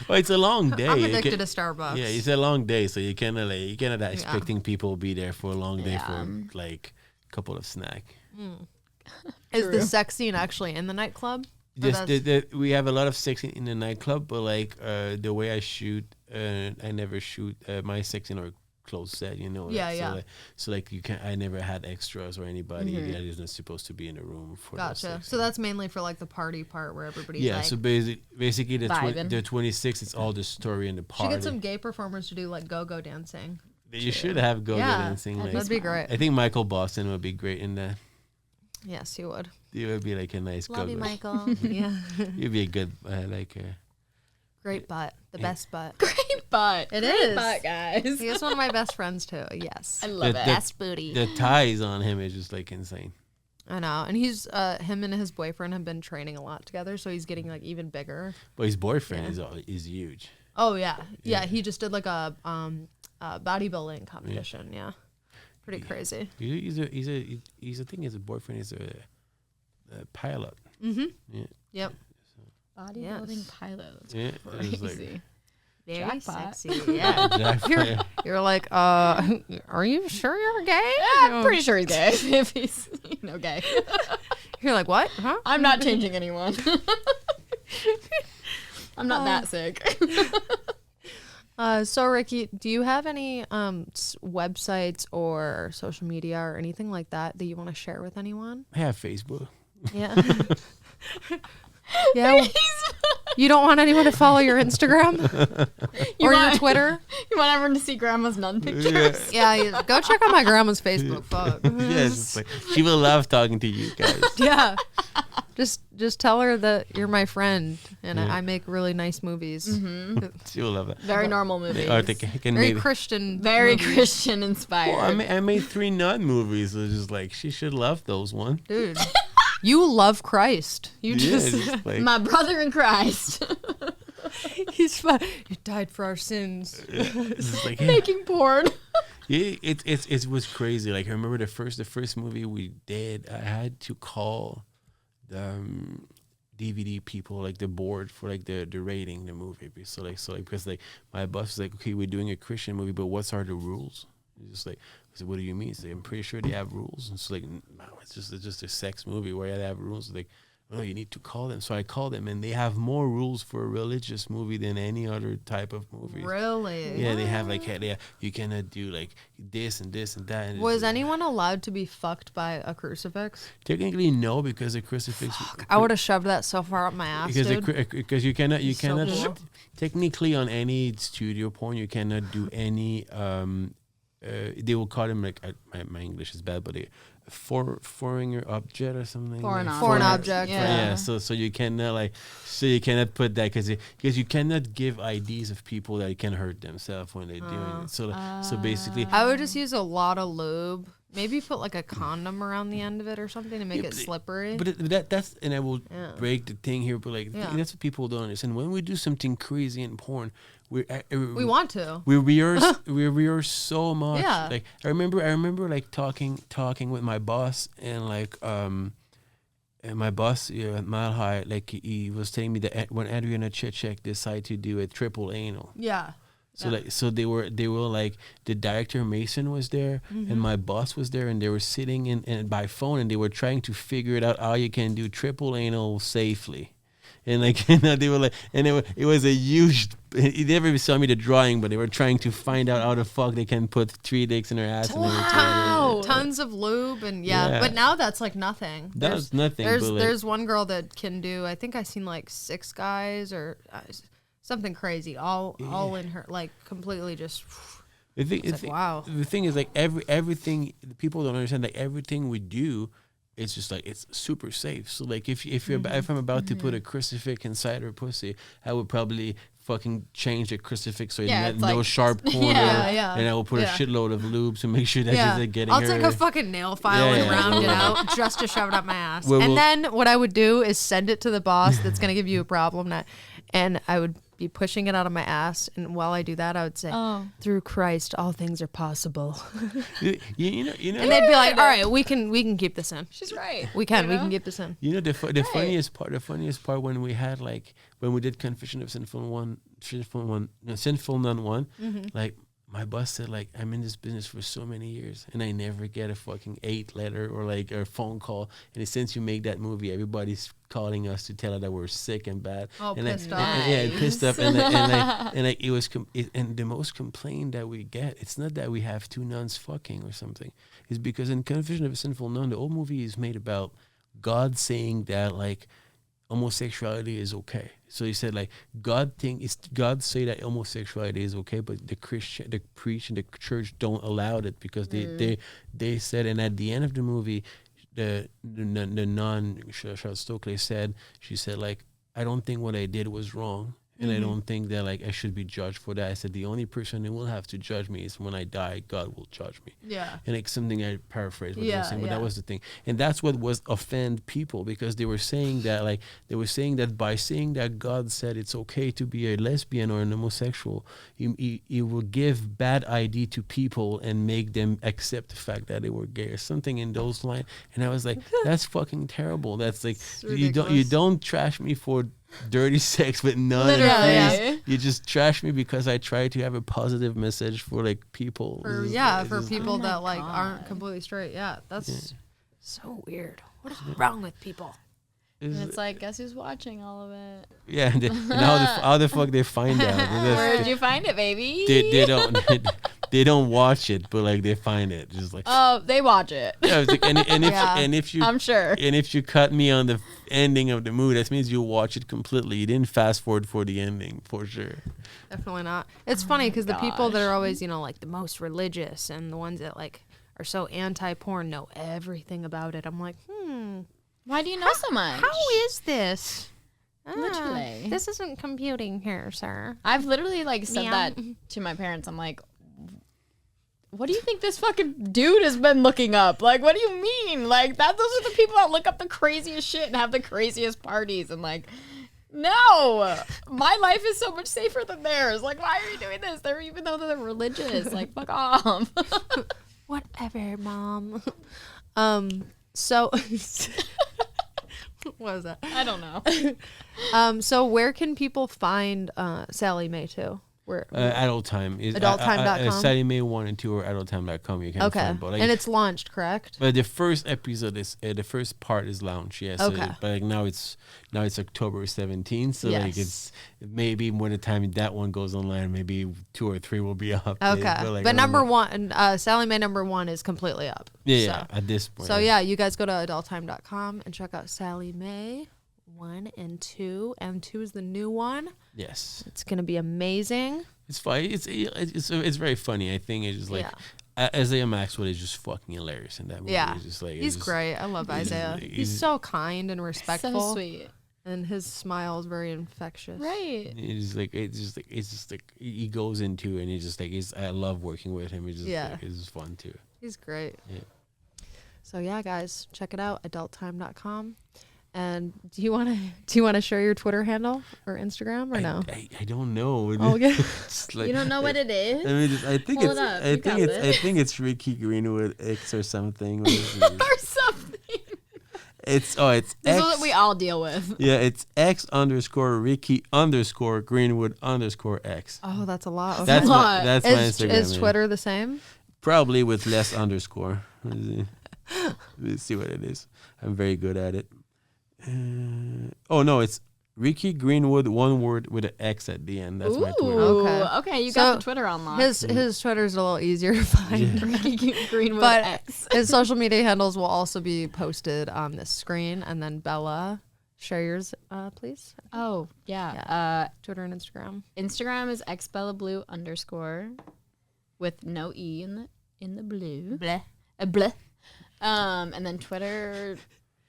well, it's a long day. I'm You addicted can- to Starbucks. Yeah, it's a long day, so you cannot expecting people to be there for a long day Yeah. for like a couple of snack. Is the sex scene actually in the nightclub? Or Just that's- we have a lot of sex in the nightclub, but like the way I shoot, I never shoot my sex in our closed set. You know. Yeah, that. yeah. So like you can. I never had extras or anybody that isn't supposed to be in the room for. those Gotcha. sex So that's mainly for like the party part where everybody's yeah. like. So basically the Vibing. the 26th, it's all the story and the should party. get some gay performers to do like go-go dancing. You should have go-go Yeah, dancing. that'd Like, That'd be great. I think Michael Boston would be great in that. Yes, you would. It would be like a nice Love you, go-go. Michael. Yeah. You'd be a good Great butt. The best butt. Great butt. It Great is. butt, guys. He is one of my best friends too. Yes. I love The- it. Best booty. the ties on him is just like insane. I know. And he's him and his boyfriend have been training a lot together, so he's getting like even bigger. But his boyfriend is huge. Oh yeah. Yeah, he just did like a bodybuilding competition. Yeah. Pretty crazy. He's a thing. His boyfriend is a pilot. Mm-hmm. Yeah, Yep. Bodybuilding Yes. pilot. That's yeah. It's like, crazy. Very Jackpot. sexy. Yeah. Jack- You're like, are you sure you're gay? I'm pretty sure he's gay if he's, gay. You're like, what? Huh? I'm not changing anyone. I'm not that sick. So Ricky, do you have any websites or social media or anything like that that you want to share with anyone? I have Facebook. Yeah. Yeah. You don't want anyone to follow your Instagram or your Twitter? You want everyone to see Grandma's nun pictures? Yeah, go check out my grandma's Facebook. Fuck. Yeah, it's just like she will love talking to you guys. Yeah. Just tell her that you're my friend and Yeah. I make really nice movies. She will love it. Very normal movies. Or they can Very maybe. Christian. Very movies. Christian inspired. Well, I made 3 nun movies. So it's just like she should love those one. Dude. You love Christ. You Yeah, just it's just like, My brother in Christ. he's fine. You died for our sins. it's just like, yeah. Making porn. Yeah, it was crazy. Like I remember the first movie we did. I had to call the DVD people, like the board for like the rating the movie. So because like my boss was like, okay, we're doing a Christian movie, but what's are the rules? It's just like, I said, what do you mean? It's like, I'm pretty sure they have rules. And it's like, no, it's just a sex movie where they have rules. Like, oh, you need to call them. So I called them, and they have more rules for a religious movie than any other type of movie. Really? Yeah, they have like, you cannot do like this and this and that. And Was anyone allowed to be fucked by a crucifix? technically no, because the crucifix. I would have shoved that so far up my ass, dude. Because you cannot So cool. technically on any studio porn you cannot do any they will call them like my English is bad, but foreign object or something. Foreign like, object. Foreign object. Yeah. Yeah, so you cannot put that because you cannot give IDs of people that can hurt themselves when they're doing it. So basically, I would just use a lot of lube. Maybe put like a condom around the end of it or something to make it slippery. But that's and I will break the thing here, but like that's what people don't understand. When we do something crazy in porn, we want to. We rehearse so much. Yeah. Like I remember like talking with my boss and like and my boss at Mile High, like he was telling me that when Adriana Chechek decided to do a triple anal. Yeah. So they were like the director Mason was there and my boss was there and they were sitting in by phone and they were trying to figure it out how you can do triple anal safely. And like they were like, and it was a huge. They never saw me the drawing, but they were trying to find out how the fuck they can put 3 dicks in their ass. Wow, tons of lube and but now that's like nothing. That's nothing. There's one girl that can do. I think I seen like 6 guys or something crazy, all in her, like completely just. Wow. The thing is like everything people don't understand. Like everything we do. It's just like it's super safe. So like if I'm about to put a crucifix inside her pussy, I would probably fucking change the crucifix so it's no sharp corner. And I will put a shitload of lube to make sure that she's like getting. I'll take a fucking nail file and round it out just to shove it up my ass. Then what I would do is send it to the boss that's gonna give you a problem, and I would be pushing it out of my ass, and while I do that, I would say, "Through Christ, all things are possible." you know, and they'd be like, "All right, we can keep this in." She's right. We can keep this in. You know, the funniest part when we had when we did Confession of Sinful Nun 1, like my boss said, like, I'm in this business for so many years and I never get a fucking 8 letter or like a phone call. And since you make that movie, everybody's calling us to tell us that we're sick and bad. Pissed off. Pissed off. And it was, and the most complaint that we get, it's not that we have 2 nuns fucking or something. It's because in Confession of a Sinful Nun, the whole movie is made about God saying that like homosexuality is okay. So he said like God say that homosexuality is okay, but the priest and the church don't allow it because they said, and at the end of the movie, the nun Charlotte Stokely she said like, I don't think what I did was wrong. And I don't think that like I should be judged for that. I said the only person who will have to judge me is when I die. God will judge me. Yeah. And like something I paraphrased what they were saying, but that was the thing. And that's what was offend people because they were saying that by saying that God said it's okay to be a lesbian or an homosexual, he will give bad ID to people and make them accept the fact that they were gay or something in those lines. And I was like, that's fucking terrible. That's like you don't trash me for dirty sex with none. Literally. You just trash me because I try to have a positive message for like people. For people that like aren't completely straight. Yeah, that's so weird. What is wrong with people? And it's like, guess who's watching all of it? Yeah, and how the fuck they find out? Where'd you find it, baby? They don't. They don't watch it, but like they find it, just like they watch it. Yeah, like, and if you, I'm sure. And if you cut me on the ending of the movie, that means you watch it completely. You didn't fast forward for the ending, for sure. Definitely not. It's funny because the people that are always, like the most religious and the ones that like are so anti-porn know everything about it. I'm like, why do you know so much? How is this? Literally, this isn't computing here, sir. I've literally like said that to my parents. I'm like, what do you think this fucking dude has been looking up? Like, what do you mean? Like, those are the people that look up the craziest shit and have the craziest parties. And like, no, my life is so much safer than theirs. Like, why are you doing this? Even though they're religious, like, fuck off. Whatever, mom. So, what was that? I don't know. So where can people find Sally Mae too? Where? Adult Time. AdultTime.com? Saturday, May 1 and 2 or AdultTime.com. You can Okay. find both. Like, And it's launched, correct? but the first episode is the first part is launched. Yes. Yeah, so Okay. but like now it's October 17th. So like Yes. it's maybe when the time that one goes online, maybe 2 or 3 will be up. Okay. Like, But I don't number know. 1, Sally Mae number 1 is completely up. Yeah, So, at this point. so yeah, you guys go to AdultTime.com and check out Sally Mae 1 and 2. And 2 is the new one. Yes. It's going to be amazing. It's funny. It's very funny. I think it's just like Yeah. Isaiah Maxwell is just fucking hilarious in that movie. Yeah. It's just like He's it's just, great. I love Isaiah. He's so kind and respectful. So sweet. And his smile is very infectious. Right. It's just like he goes into and he's just like I love working with him. It's just Yeah. it's just fun too. He's great. Yeah. So yeah, guys, check it out, adulttime.com. And do you want to share your Twitter handle or Instagram or no? I don't know. Oh, yeah. Just like, You don't know what it is? I mean, I think Pull it's it up. I You think got it's it. I think it's Ricky Greenwood X or something. Or something. It's This is X. what we all deal with. Yeah, it's X_Ricky_Greenwood_X. Oh, that's a lot. Okay. That's lot. that's my is Instagram. is yeah. Twitter the same? Probably with less underscore. Let's see what it is. I'm very good at it. Oh no, it's Ricky Greenwood, one word with an X at the end. That's my Twitter. Okay, you So, got the Twitter unlocked. His Twitter's a little easier to find. Ricky Greenwood But X. his social media handles will also be posted on this screen. And then Bella, share yours, please. Oh, yeah. Twitter and Instagram. Instagram is xbellablue_ with no E in the blue. Bleh. Bleh. And then Twitter,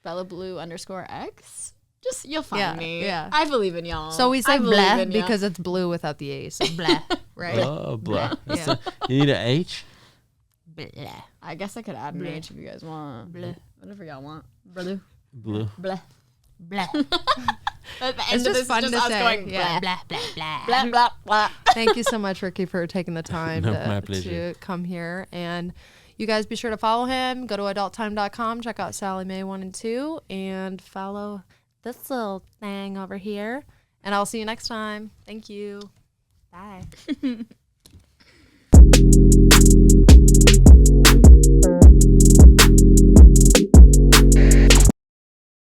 BellaBlue_X. Just, you'll find Yeah, me. yeah. I believe in y'all. So we say I believe bleh in ya. because it's blue without the A. So bleh, right? Oh, blah. Yeah. So, you need an H? Bleh. I guess I could add an H if you guys want. Bleh. Whatever y'all want. Blue. Blue. Bleh. Bleh. At the It's end of just this, fun just to us say. going Yeah. bleh. Blah, blah, blah. Blah, blah, blah. Thank you so much, Ricky, for taking the time No, my to pleasure. come here. And you guys be sure to follow him. Go to adulttime.com. Check out Sally Mae 1 and 2. And follow this little thing over here. And I'll see you next time. Thank you. Bye.